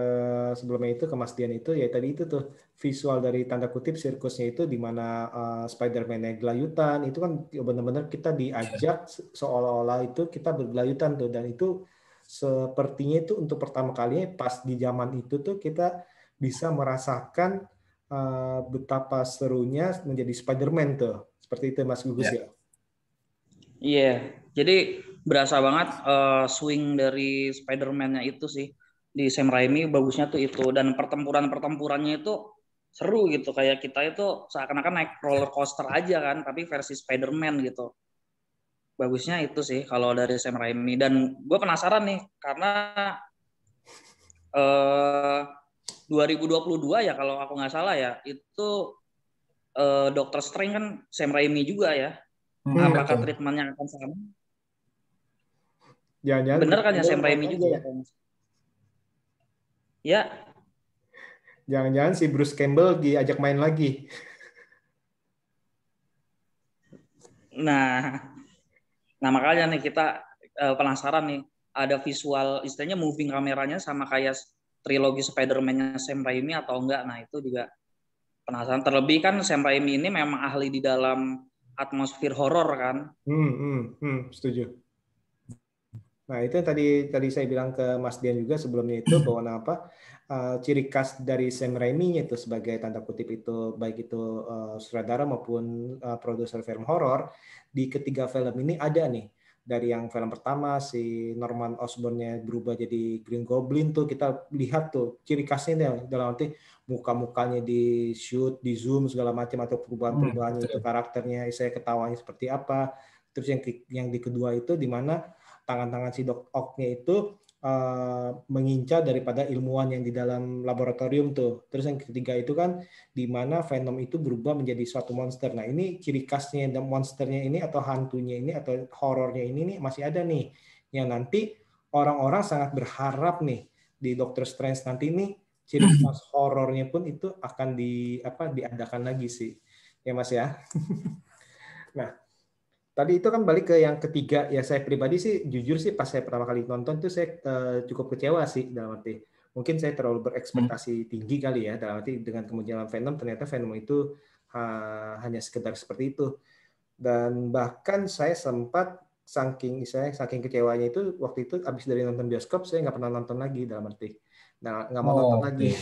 sebelumnya itu ke Mas Dian itu ya, tadi itu tuh visual dari tanda kutip sirkusnya itu di mana Spider-Man-nya gelayutan itu kan benar-benar kita diajak seolah-olah itu kita bergelayutan tuh, dan itu sepertinya itu untuk pertama kalinya pas di zaman itu tuh kita bisa merasakan betapa serunya menjadi Spider-Man tuh. Seperti itu Mas Gugus ya. Iya. Jadi berasa banget swing dari Spider-Man-nya itu sih di Sam Raimi. Bagusnya tuh itu, dan pertempurannya itu seru gitu, kayak kita itu seakan-akan naik roller coaster aja kan, tapi versi Spider-Man gitu. Bagusnya itu sih kalau dari Sam Raimi. Dan gue penasaran nih karena 2022 ya kalau aku nggak salah ya, itu Doctor Strange kan Sam Raimi juga ya. Apakah treatmentnya akan sama? Jangan-jangan bener kan ya Sam Raimi juga ya? Jangan-jangan si Bruce Campbell diajak main lagi. Nah makanya nih kita penasaran nih, ada visual istilahnya moving kameranya sama kayak trilogi Spider-Man-nya Sam Raimi atau enggak. Nah itu juga penasaran. Terlebih kan Sam Raimi ini memang ahli di dalam atmosfer horor kan. Setuju. Nah itu yang tadi saya bilang ke Mas Dian juga sebelumnya itu bahwa ciri khas dari Sam Raimi itu sebagai tanda kutip itu baik itu sutradara maupun produser film horor di ketiga film ini ada nih dari yang film pertama si Norman Osborn-nya berubah jadi Green Goblin tuh kita lihat tuh ciri khasnya dalam arti muka-mukanya di shoot, di zoom segala macam atau perubahan-perubahannya itu karakternya, saya ketawanya seperti apa. Terus yang di kedua itu di mana tangan-tangan si Doc Ock-nya itu mengincar daripada ilmuwan yang di dalam laboratorium tuh. Terus yang ketiga itu kan di mana Venom itu berubah menjadi suatu monster. Nah, ini ciri khasnya dan monsternya ini atau hantunya ini atau horornya ini nih masih ada nih. Yang nanti orang-orang sangat berharap nih di Doctor Strange nanti ini ciri khas horornya pun itu akan diadakan lagi sih. Ya Mas ya. Nah, tadi itu kan balik ke yang ketiga, ya saya pribadi sih jujur sih pas saya pertama kali nonton tuh saya cukup kecewa sih dalam arti mungkin saya terlalu berekspektasi tinggi kali ya dalam arti dengan kemunculan Venom ternyata Venom itu hanya sekedar seperti itu dan bahkan saya sempat saking kecewanya itu waktu itu abis dari nonton bioskop saya nggak pernah nonton lagi dalam arti nggak mau nonton lagi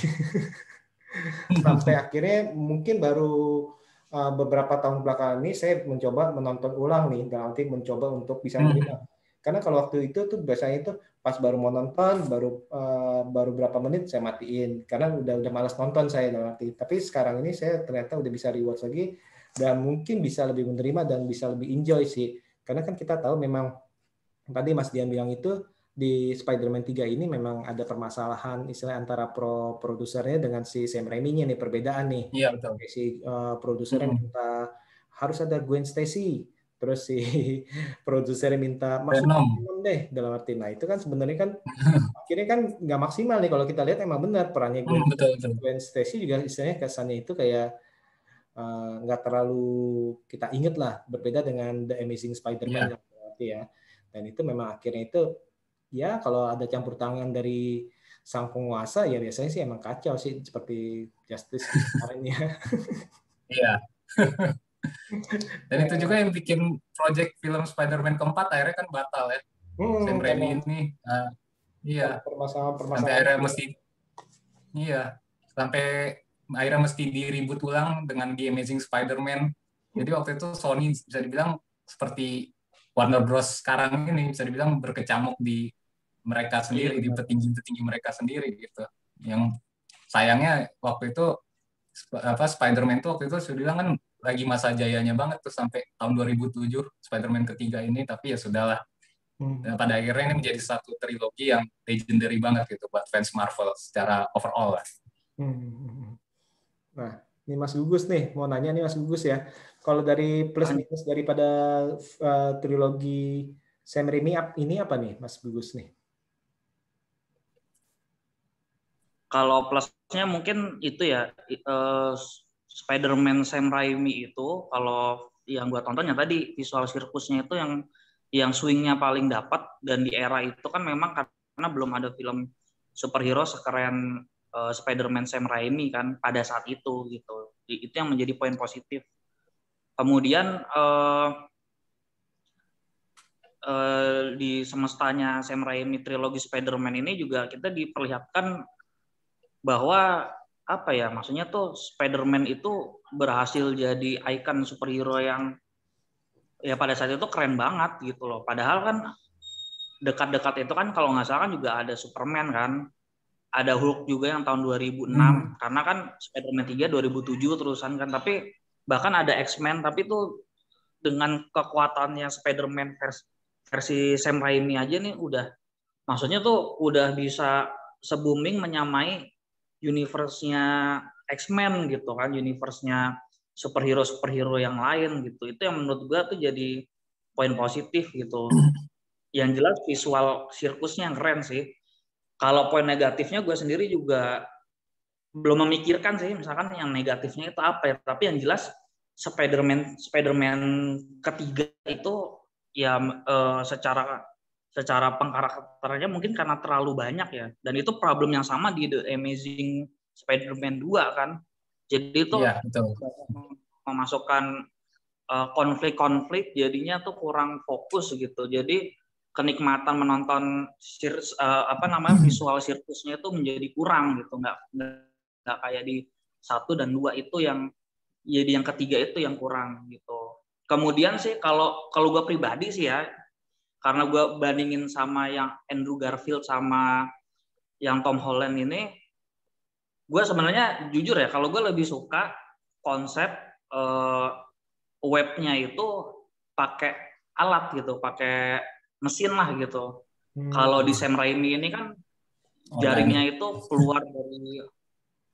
sampai akhirnya mungkin baru beberapa tahun belakangan ini saya mencoba menonton ulang nih, dalam arti mencoba untuk bisa menerima. Karena kalau waktu itu tuh biasanya itu pas baru mau nonton, baru berapa menit saya matiin, karena udah malas nonton saya dalam arti. Tapi sekarang ini saya ternyata udah bisa rewatch lagi dan mungkin bisa lebih menerima dan bisa lebih enjoy sih. Karena kan kita tahu memang tadi Mas Dian bilang itu di Spider-Man 3 ini memang ada permasalahan istilah antara produsernya dengan si Sam Raimi-nya nih perbedaan nih. Iya betul. Si produsernya minta harus ada Gwen Stacy, terus si produsernya minta masuk Venom deh dalam arti. Nah itu kan sebenarnya kan akhirnya kan nggak maksimal nih kalau kita lihat emang benar perannya Gwen Stacy juga istilahnya kesannya itu kayak nggak terlalu kita inget lah berbeda dengan The Amazing Spider-Man berarti ya. Dan itu memang akhirnya itu ya kalau ada campur tangan dari sang penguasa ya biasanya sih emang kacau sih seperti Justice kemarin ya. Iya. Dan itu juga yang bikin project film Spider-Man keempat akhirnya kan batal ya. Sam Raimi ini iya. Sampai akhirnya mesti diribut ulang dengan The Amazing Spider-Man. Jadi waktu itu Sony bisa dibilang seperti Warner Bros sekarang ini bisa dibilang berkecamuk di mereka sendiri, di petinggi-petinggi mereka sendiri gitu. Yang sayangnya waktu itu Spider-Man itu waktu itu sudah bilang kan lagi masa jayanya banget tuh sampai tahun 2007 Spider-Man ketiga ini, tapi ya sudahlah. Dan pada akhirnya ini menjadi satu trilogi yang legendary banget gitu buat fans Marvel secara overall lah. Nah, ini Mas Gugus nih, mau nanya nih Mas Gugus ya. Kalau dari plus minus daripada trilogi Sam Raimi ini apa nih Mas Gugus nih? Kalau plusnya mungkin itu ya Spider-Man Sam Raimi itu kalau yang gua tonton ya tadi visual sirkusnya itu yang swingnya paling dapat dan di era itu kan memang karena belum ada film superhero sekeren Spider-Man Sam Raimi kan pada saat itu gitu. Itu yang menjadi poin positif. Kemudian di semestanya Sam Raimi trilogi Spider-Man ini juga kita diperlihatkan bahwa apa ya maksudnya tuh Spider-Man itu berhasil jadi ikon superhero yang ya pada saat itu keren banget gitu loh. Padahal kan dekat-dekat itu kan kalau nggak salah kan juga ada Superman kan, ada Hulk juga yang tahun 2006 karena kan Spider-Man 3 2007 terusan kan, tapi bahkan ada X-Men tapi tuh dengan kekuatannya Spider-Man versi Sam Raimi aja nih udah maksudnya tuh udah bisa se-booming menyamai universe-nya X-Men gitu kan, universe-nya superhero yang lain gitu. Itu yang menurut gua tuh jadi poin positif gitu. Yang jelas visual sirkusnya yang keren sih. Kalau poin negatifnya gua sendiri juga belum memikirkan sih, misalkan yang negatifnya itu apa ya. Tapi yang jelas Spider-Man ketiga itu ya secara pengkarakterannya mungkin karena terlalu banyak ya, dan itu problem yang sama di The Amazing Spider-Man 2 kan, jadi itu memasukkan konflik-konflik jadinya tuh kurang fokus gitu, jadi kenikmatan menonton visual sirkusnya itu menjadi kurang gitu, nggak kayak di 1 dan 2 itu yang jadi yang ketiga itu yang kurang gitu. Kemudian sih kalau gue pribadi sih ya karena gue bandingin sama yang Andrew Garfield sama yang Tom Holland ini, gue sebenarnya jujur ya, kalau gue lebih suka konsep webnya itu pakai alat gitu, pakai mesin lah gitu. Kalau di Sam Raimi ini kan jaringnya itu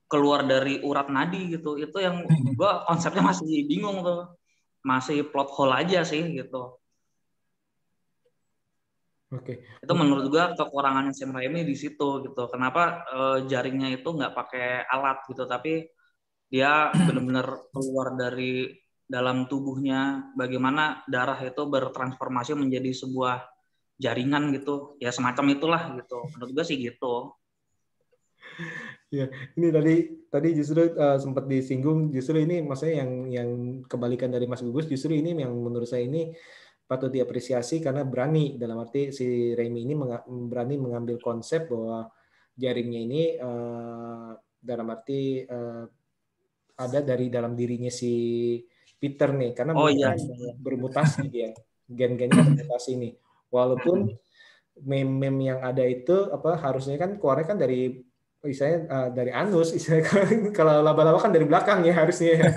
keluar dari urat nadi gitu. Itu yang gue konsepnya masih bingung tuh, masih plot hole aja sih gitu. Oke. Itu menurut gue kekurangannya Sam Raimi di situ gitu. Kenapa jaringnya itu nggak pakai alat gitu, tapi dia benar-benar keluar dari dalam tubuhnya, bagaimana darah itu bertransformasi menjadi sebuah jaringan gitu, ya semacam itulah gitu. Menurut gue sih gitu. Ya, ini tadi justru sempat disinggung, justru ini maksudnya yang kebalikan dari Mas Gugus, justru ini yang menurut saya ini patut diapresiasi karena berani, dalam arti si Raimi ini berani mengambil konsep bahwa jaringnya ini dalam arti ada dari dalam dirinya si Peter nih, karena bermutasi dia, gen-gennya bermutasi nih. Walaupun meme yang ada itu harusnya kan keluarnya kan dari misalnya dari anus, kalau laba-laba kan dari belakang ya harusnya.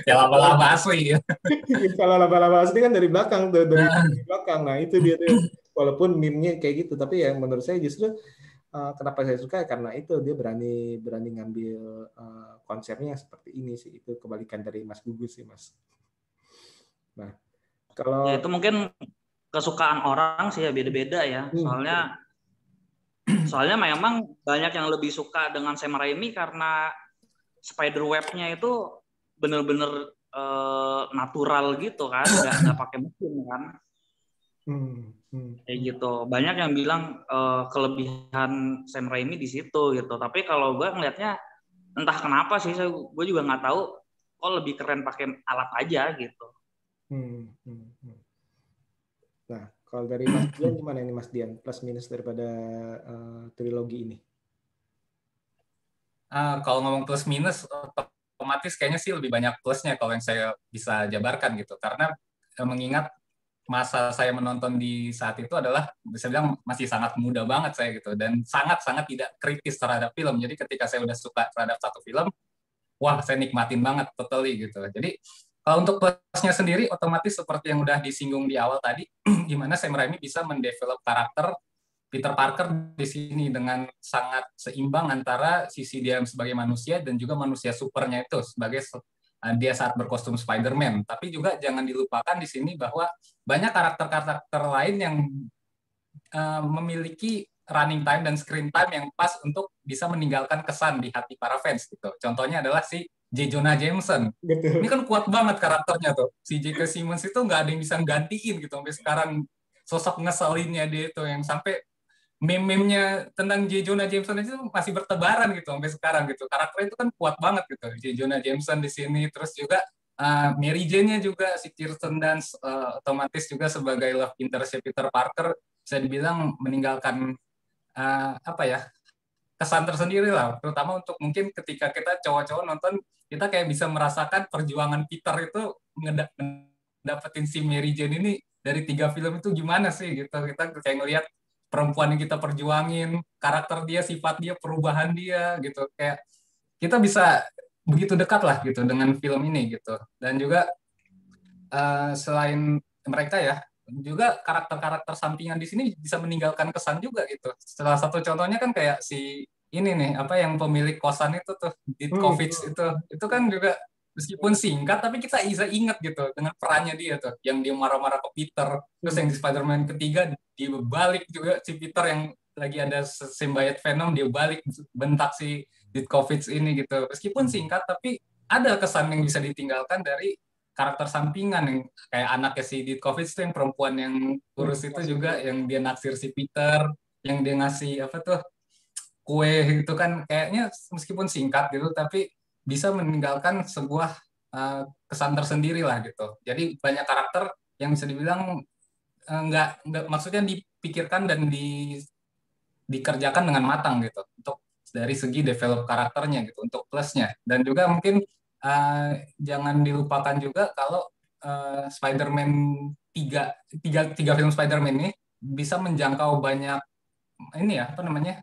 Ya laba-laba asli ya. Kalau laba-laba asli kan dari belakang tuh, dari belakang. Nah itu dia tuh. Walaupun meme-nya kayak gitu, tapi yang menurut saya justru kenapa saya suka karena itu dia berani ngambil konsepnya seperti ini sih. Itu kebalikan dari Mas Gugus sih, Mas. Nah, kalau ya, itu mungkin kesukaan orang sih ya, beda-beda ya. Soalnya memang banyak yang lebih suka dengan Sam Raimi karena spider web-nya itu bener-bener natural gitu kan, nggak pakai mesin kan. Kayak gitu. Banyak yang bilang kelebihan Sam Raimi di situ gitu. Tapi kalau gue ngelihatnya entah kenapa sih, gue juga nggak tahu kok lebih keren pakai alat aja gitu. Nah, kalau dari Mas Dian gimana ini Mas Dian, plus minus daripada trilogi ini? Kalau ngomong plus minus, otomatis kayaknya sih lebih banyak plusnya kalau yang saya bisa jabarkan gitu. Karena mengingat masa saya menonton di saat itu adalah bisa bilang masih sangat muda banget saya gitu, dan sangat-sangat tidak kritis terhadap film. Jadi ketika saya udah suka terhadap satu film, wah saya nikmatin banget totally gitu. Jadi kalau untuk plusnya sendiri, otomatis seperti yang udah disinggung di awal tadi, gimana Sam Raimi bisa mendevelop karakter Peter Parker di sini dengan sangat seimbang antara sisi dia sebagai manusia dan juga manusia supernya itu sebagai dia saat berkostum Spider-Man. Tapi juga jangan dilupakan di sini bahwa banyak karakter-karakter lain yang memiliki running time dan screen time yang pas untuk bisa meninggalkan kesan di hati para fans gitu. Contohnya adalah si J. Jonah Jameson. Betul. Ini kan kuat banget karakternya tuh. Si J.K. Simmons itu nggak ada yang bisa gantiin gitu. Sampai sekarang sosok ngeselinnya dia itu yang sampai meme-memnya tentang J. Jonah Jameson itu masih bertebaran gitu sampai sekarang gitu. Karakternya itu kan kuat banget gitu. J. Jonah Jameson di sini, terus juga Mary Jane-nya juga si Kirsten Dunst otomatis juga sebagai love interest Peter Parker bisa dibilang meninggalkan kesan tersendiri lah, terutama untuk mungkin ketika kita cowok-cowok nonton, kita kayak bisa merasakan perjuangan Peter itu ngedapetin si Mary Jane ini dari 3 film itu gimana sih gitu. Kita kayak ngelihat perempuan yang kita perjuangin, karakter dia, sifat dia, perubahan dia gitu. Kayak kita bisa begitu dekat lah gitu dengan film ini gitu. Dan juga selain mereka ya, juga karakter-karakter sampingan di sini bisa meninggalkan kesan juga gitu. Salah satu contohnya kan kayak si ini nih, yang pemilik kosan itu tuh, Ditkovich itu kan juga meskipun singkat tapi kita bisa ingat gitu dengan perannya dia tuh, yang dia marah-marah ke Peter, terus yang di Spider-Man ketiga dia balik juga si Peter yang lagi ada symbiote Venom, dia balik bentak si Ditkovich ini gitu. Meskipun singkat tapi ada kesan yang bisa ditinggalkan dari karakter sampingan yang kayak anaknya si Ditkovich itu yang perempuan yang kurus itu juga, yang dia naksir si Peter, yang dia ngasih kue gitu kan, kayaknya meskipun singkat gitu tapi bisa meninggalkan sebuah kesan tersendiri lah gitu. Jadi banyak karakter yang bisa dibilang nggak maksudnya dipikirkan dan dikerjakan dengan matang gitu untuk dari segi develop karakternya gitu, untuk plusnya. Dan juga mungkin jangan dilupakan juga kalau Spider-Man tiga film Spider-Man ini bisa menjangkau banyak ini ya, apa namanya,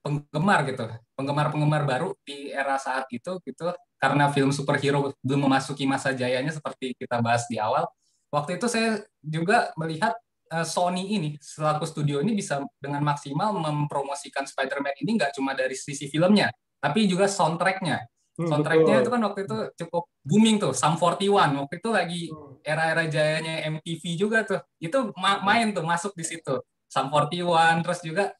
penggemar gitu, penggemar baru di era saat itu gitu, karena film superhero belum memasuki masa jayanya seperti kita bahas di awal. Waktu itu saya juga melihat Sony ini selaku studio ini bisa dengan maksimal mempromosikan Spider-Man ini nggak cuma dari sisi filmnya, tapi juga soundtracknya. Soundtracknya itu Betul. kan waktu itu cukup booming tuh, Sum 41. Waktu itu lagi era-era jayanya MTV juga tuh. Itu main tuh, masuk di situ. Sum 41, terus juga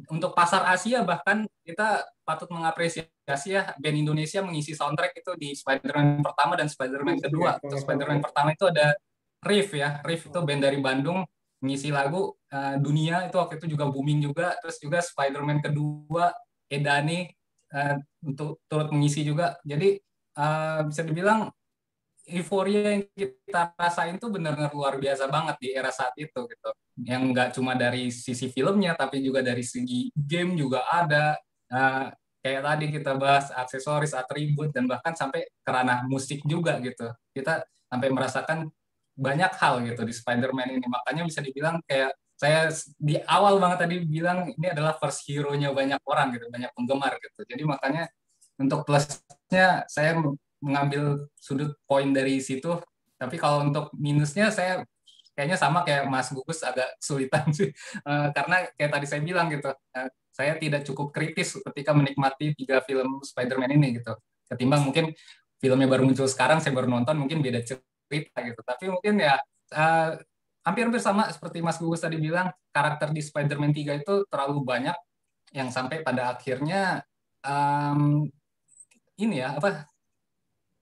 untuk pasar Asia bahkan kita patut mengapresiasi ya band Indonesia mengisi soundtrack itu di Spider-Man pertama dan Spider-Man kedua. Untuk Spider-Man pertama itu ada Riff ya, Riff itu band dari Bandung mengisi lagu Dunia, itu waktu itu juga booming juga. Terus juga Spider-Man kedua Edane untuk turut mengisi juga. Jadi bisa dibilang euforia yang kita rasain tuh benar-benar luar biasa banget di era saat itu gitu. Yang nggak cuma dari sisi filmnya, tapi juga dari segi game juga ada. Kayak tadi kita bahas aksesoris, atribut, dan bahkan sampai ke ranah musik juga gitu. Kita sampai merasakan banyak hal gitu di Spider-Man ini. Makanya bisa dibilang kayak saya di awal banget tadi bilang ini adalah first hero-nya banyak orang gitu, banyak penggemar gitu. Jadi makanya untuk plusnya saya mengambil sudut poin dari situ, tapi kalau untuk minusnya saya kayaknya sama kayak Mas Gugus, agak kesulitan sih. Karena kayak tadi saya bilang gitu, saya tidak cukup kritis ketika menikmati 3 film Spider-Man ini gitu. Ketimbang mungkin filmnya baru muncul sekarang, saya baru nonton, mungkin beda cerita gitu. Tapi mungkin ya hampir-hampir sama seperti Mas Gugus tadi bilang, karakter di Spider-Man 3 itu terlalu banyak yang sampai pada akhirnya ini ya apa,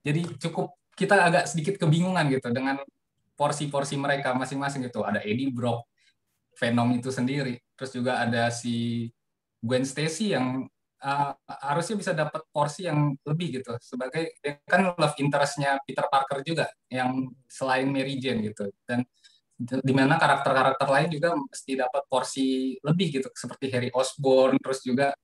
jadi cukup kita agak sedikit kebingungan gitu dengan porsi-porsi mereka masing-masing gitu. Ada Eddie Brock, Venom itu sendiri, terus juga ada si Gwen Stacy yang harusnya bisa dapat porsi yang lebih gitu, sebagai dia kan love interest-nya Peter Parker juga yang selain Mary Jane gitu. Dan di mana karakter-karakter lain juga mesti dapat porsi lebih gitu, seperti Harry Osborn, terus juga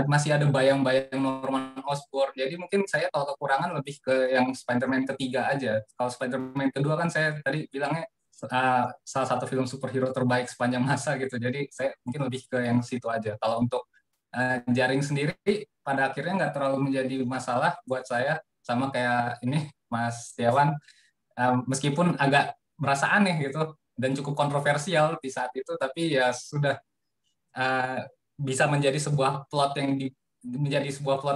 masih ada bayang-bayang Norman Osborn. Jadi mungkin saya kalau kekurangan lebih ke yang Spider-Man ketiga aja. Kalau Spider-Man kedua kan saya tadi bilangnya salah satu film superhero terbaik sepanjang masa gitu. Jadi saya mungkin lebih ke yang situ aja. Kalau untuk jaring sendiri pada akhirnya nggak terlalu menjadi masalah buat saya, sama kayak ini Mas Setiawan, meskipun agak merasa aneh gitu dan cukup kontroversial di saat itu, tapi ya sudah bisa menjadi sebuah plot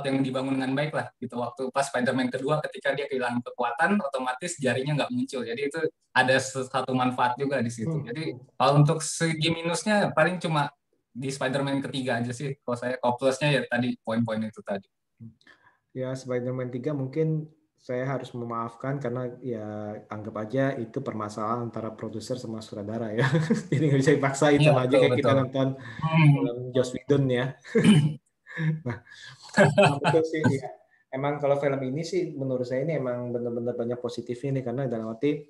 yang dibangun dengan baik lah gitu. Waktu pas Spider-Man kedua ketika dia kehilangan kekuatan, otomatis jarinya nggak muncul. Jadi itu ada satu manfaat juga di situ. Jadi kalau untuk segi minusnya paling cuma di Spider-Man ketiga aja sih. Kalau plusnya ya tadi poin-poin itu tadi. Ya, Spider-Man 3 mungkin saya harus memaafkan karena ya anggap aja itu permasalahan antara produser sama sutradara ya. Jadi nggak bisa dipaksain, sama aja kayak kita nonton film Joss Whedon ya. Nah, betul sih. Ya. Emang kalau film ini sih menurut saya ini emang benar-benar banyak positifnya nih, karena dalam arti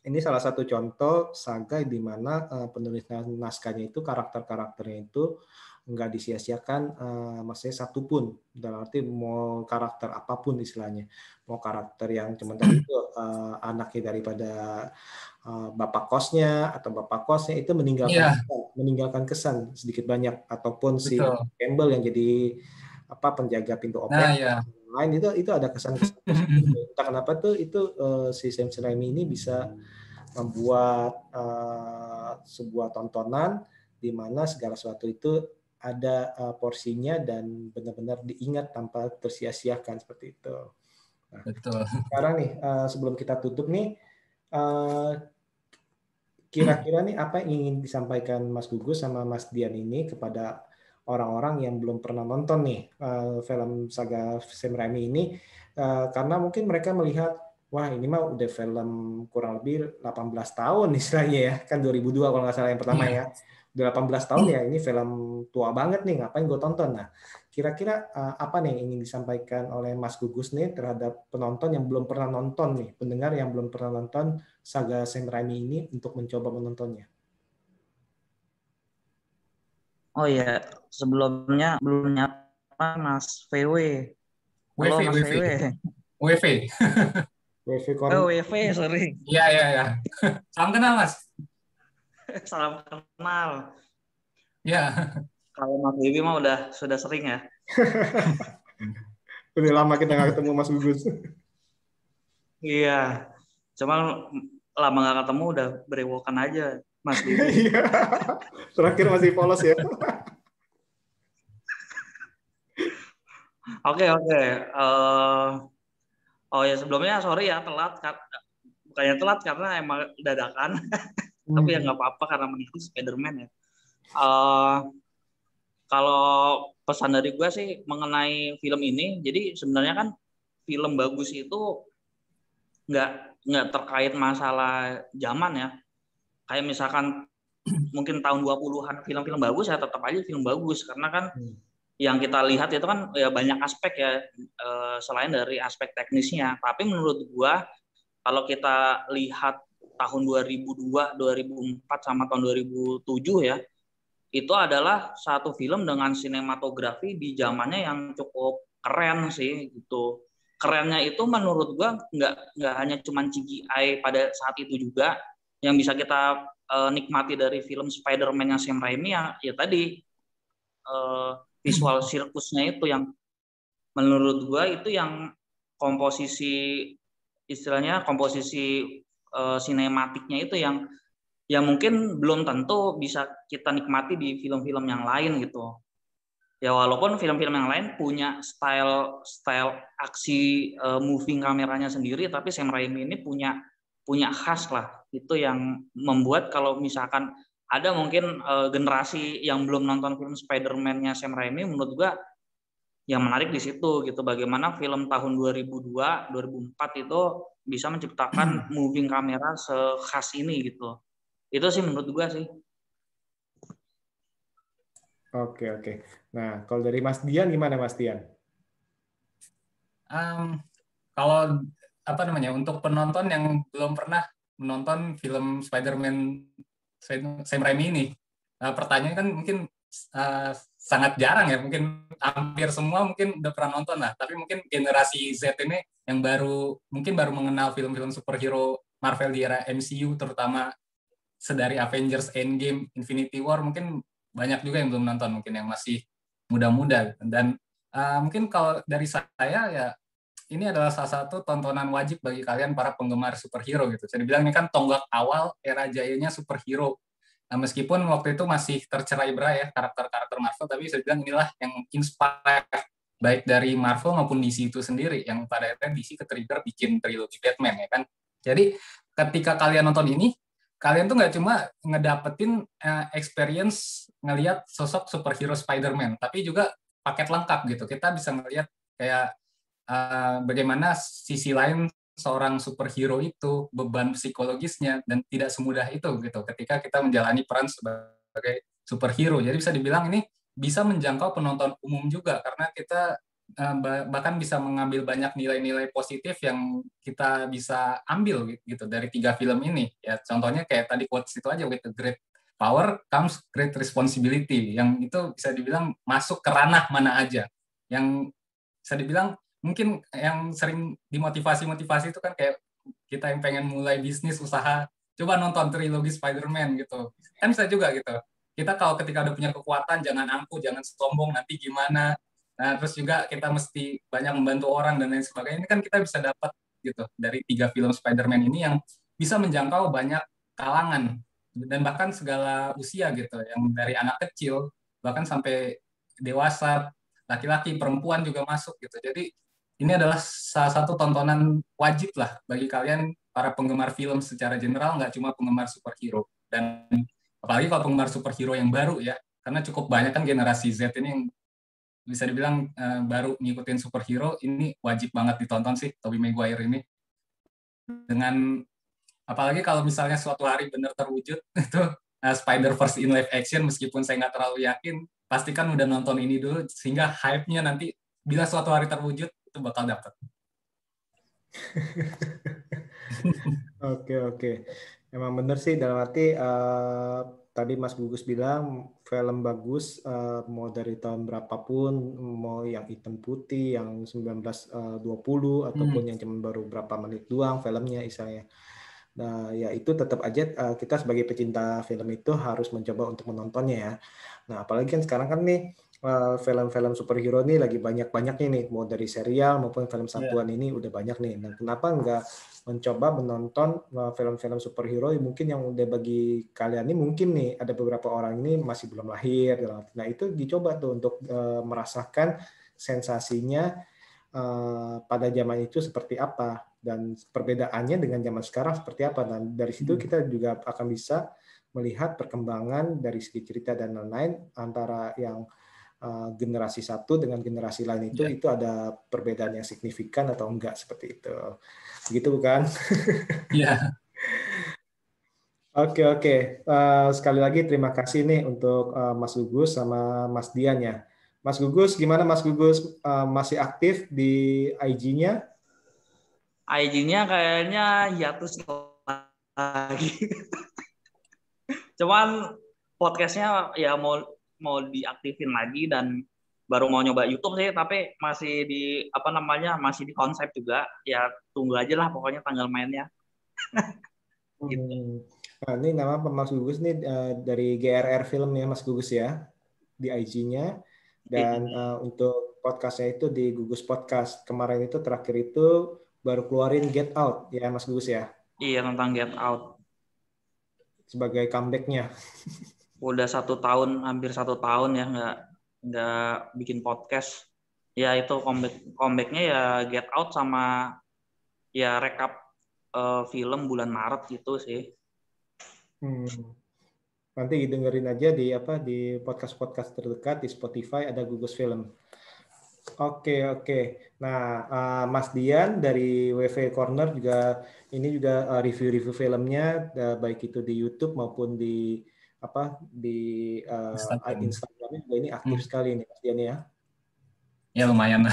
ini salah satu contoh saga di mana penulis naskahnya itu karakternya itu nggak disia-siakan, maksudnya satupun, dalam arti mau karakter apapun istilahnya, mau karakter yang cuma tadi itu anaknya daripada bapak kosnya atau bapak kosnya itu meninggalkan kesan sedikit banyak, ataupun si Campbell yang jadi penjaga pintu opera lain itu ada kesan-kesan entah kenapa tuh itu si Sam Raimi ini bisa membuat sebuah tontonan di mana segala sesuatu itu ada porsinya dan benar-benar diingat tanpa tersia-siakan seperti itu. Nah, betul. Sekarang nih sebelum kita tutup nih, kira-kira nih apa yang ingin disampaikan Mas Gugus sama Mas Dian ini kepada orang-orang yang belum pernah nonton nih film saga Sam Raimi ini, karena mungkin mereka melihat, wah ini mah udah film kurang lebih 18 tahun istilahnya ya, kan 2002 kalau nggak salah yang pertama ya. Udah 18 tahun ya, ini film tua banget nih, ngapain gue tonton? Nah, kira-kira apa nih yang ingin disampaikan oleh Mas Gugus nih terhadap penonton yang belum pernah nonton nih, pendengar yang belum pernah nonton saga Sam Raimi ini untuk mencoba menontonnya? Oh ya, sebelumnya belum nyapa Mas VW. Halo Mas VW. WV. WV Oh, WV, sorry. Iya, iya, iya. Salam kenal, Mas. Salam kenal. Ya. Kalau Mas Bibi mah sudah sering ya. Udah lama kita nggak ketemu Mas Gugus. Iya. Cuma lama nggak ketemu udah berewokan aja Mas Bibi. Iya. Terakhir masih polos ya. Oke. Oh ya, sebelumnya sorry ya telat. Bukannya telat karena emang dadakan. Tapi ya nggak apa-apa karena menikmati Spider-Man ya. Kalau pesan dari gue sih mengenai film ini, jadi sebenarnya kan film bagus itu nggak terkait masalah zaman ya. Kayak misalkan mungkin tahun 20-an film-film bagus ya tetap aja film bagus karena kan yang kita lihat itu kan ya banyak aspek ya selain dari aspek teknisnya. Tapi menurut gue kalau kita lihat tahun 2002, 2004 sama tahun 2007 ya, itu adalah satu film dengan sinematografi di zamannya yang cukup keren sih gitu. Kerennya itu menurut gua nggak hanya cuman CGI pada saat itu juga, yang bisa kita nikmati dari film Spider-Man yang Sam Raimi ya tadi visual sirkusnya itu yang menurut gua itu yang komposisi istilahnya komposisi sinematiknya itu yang mungkin belum tentu bisa kita nikmati di film-film yang lain gitu. Ya walaupun film-film yang lain punya style aksi moving kameranya sendiri, tapi Sam Raimi ini punya khas lah. Itu yang membuat kalau misalkan ada mungkin generasi yang belum nonton film Spider-Man-nya Sam Raimi, menurut gua yang menarik di situ gitu. Bagaimana film tahun 2002, 2004 itu bisa menciptakan moving kamera sekhas ini gitu. Itu sih menurut gua sih. Oke. Nah, kalau dari Mas Dian gimana Mas Dian? Kalau untuk penonton yang belum pernah menonton film Spider-Man Sam Raimi ini, pertanyaannya kan mungkin sangat jarang ya, mungkin hampir semua mungkin udah pernah nonton lah, tapi mungkin generasi Z ini yang baru mengenal film-film superhero Marvel di era MCU, terutama sedari Avengers Endgame, Infinity War, mungkin banyak juga yang belum nonton, mungkin yang masih muda-muda. Dan mungkin kalau dari saya ya, ini adalah salah satu tontonan wajib bagi kalian para penggemar superhero gitu. Saya dibilang ini kan tonggak awal era jayanya superhero. Nah, meskipun waktu itu masih tercerai-berai ya karakter-karakter Marvel, tapi saya bilang inilah yang inspire baik dari Marvel maupun DC itu sendiri, yang pada akhirnya DC ke-trigger bikin trilogi Batman ya kan. Jadi ketika kalian nonton ini, kalian tuh nggak cuma ngedapetin experience ngelihat sosok superhero Spider-Man, tapi juga paket lengkap gitu. Kita bisa ngelihat kayak bagaimana sisi lain seorang superhero itu, beban psikologisnya, dan tidak semudah itu gitu ketika kita menjalani peran sebagai superhero. Jadi bisa dibilang ini bisa menjangkau penonton umum juga, karena kita bahkan bisa mengambil banyak nilai-nilai positif yang kita bisa ambil gitu dari 3 film ini. Ya contohnya kayak tadi quotes itu aja, with a great power comes great responsibility, yang itu bisa dibilang masuk ke ranah mana aja. Yang bisa dibilang mungkin yang sering dimotivasi itu kan kayak kita yang pengen mulai bisnis usaha, coba nonton trilogi Spider-Man gitu. Kan bisa juga gitu. Kita kalau ketika udah punya kekuatan, jangan angkuh, jangan sombong, nanti gimana. Nah, terus juga kita mesti banyak membantu orang dan lain sebagainya. Ini kan kita bisa dapat gitu dari 3 film Spider-Man ini yang bisa menjangkau banyak kalangan dan bahkan segala usia gitu, yang dari anak kecil bahkan sampai dewasa, laki-laki, perempuan juga masuk gitu. Jadi ini adalah salah satu tontonan wajib lah bagi kalian para penggemar film secara general, nggak cuma penggemar superhero. Dan apalagi kalau penggemar superhero yang baru ya, karena cukup banyak kan generasi Z ini yang bisa dibilang baru ngikutin superhero, ini wajib banget ditonton sih Tobey Maguire ini. Dengan apalagi kalau misalnya suatu hari benar terwujud itu Spider-Verse in live action, meskipun saya nggak terlalu yakin, pastikan udah nonton ini dulu sehingga hype-nya nanti bila suatu hari terwujud itu bakal dapat. Oke. Emang bener sih, dalam arti tadi Mas Gugus bilang film bagus mau dari tahun berapapun, mau yang hitam putih, yang 1920 ataupun yang cuma baru berapa menit doang filmnya misalnya. Nah, ya itu tetap aja kita sebagai pecinta film itu harus mencoba untuk menontonnya ya. Nah, apalagi kan sekarang kan nih film-film superhero nih lagi banyak-banyaknya nih, mau dari serial maupun film satuan ini udah banyak nih. Nah, kenapa nggak mencoba menonton film-film superhero yang mungkin yang udah bagi kalian ini mungkin nih ada beberapa orang ini masih belum lahir. Nah, itu dicoba tuh untuk merasakan sensasinya pada zaman itu seperti apa dan perbedaannya dengan zaman sekarang seperti apa, dan dari situ kita juga akan bisa melihat perkembangan dari segi cerita dan lain-lain antara yang generasi satu dengan generasi lain itu ada perbedaan yang signifikan atau enggak seperti itu, begitu bukan? Iya. Oke. Sekali lagi terima kasih nih untuk Mas Gugus sama Mas Dian ya. Mas Gugus, gimana Mas Gugus, masih aktif di IG-nya? IG-nya kayaknya hiatus lagi. Cuman podcastnya ya mau diaktifin lagi dan baru mau nyoba YouTube sih, tapi masih masih di konsep juga. Ya tunggu aja lah pokoknya tanggal mainnya. Gitu. Nah, ini nama Mas Gugus nih dari GRR Film ya Mas Gugus ya di IG-nya, dan untuk podcastnya itu di Gugus Podcast. Kemarin itu terakhir itu baru keluarin Get Out ya Mas Gugus ya. Iya, tentang Get Out. Sebagai comeback-nya. Udah hampir 1 tahun ya nggak bikin podcast. Ya itu comeback-nya ya Get Out sama ya rekap film bulan Maret gitu sih. Nanti dengerin aja di podcast-podcast terdekat di Spotify ada Gugus Film. Oke. Nah, Mas Dian dari WV Corner juga review-review filmnya baik itu di YouTube maupun di Instagramnya juga ini aktif sekali nih Mas Dian ya. Ya lumayan.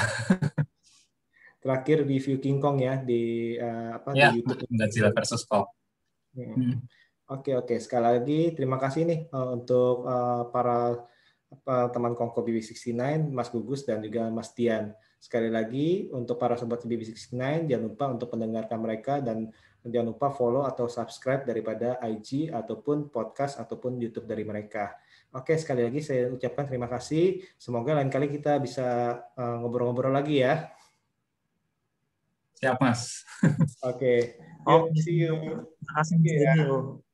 Terakhir review King Kong ya di di YouTube. Godzilla versus Kong. Oke. Sekali lagi terima kasih nih untuk para teman Kongko BB69, Mas Gugus dan juga Mas Dian. Sekali lagi untuk para sobat BB69 jangan lupa untuk mendengarkan mereka dan jangan lupa follow atau subscribe daripada IG ataupun podcast ataupun YouTube dari mereka. Oke, sekali lagi saya ucapkan terima kasih. Semoga lain kali kita bisa ngobrol-ngobrol lagi ya. Siap, Mas. Oke. See you. Terima kasih.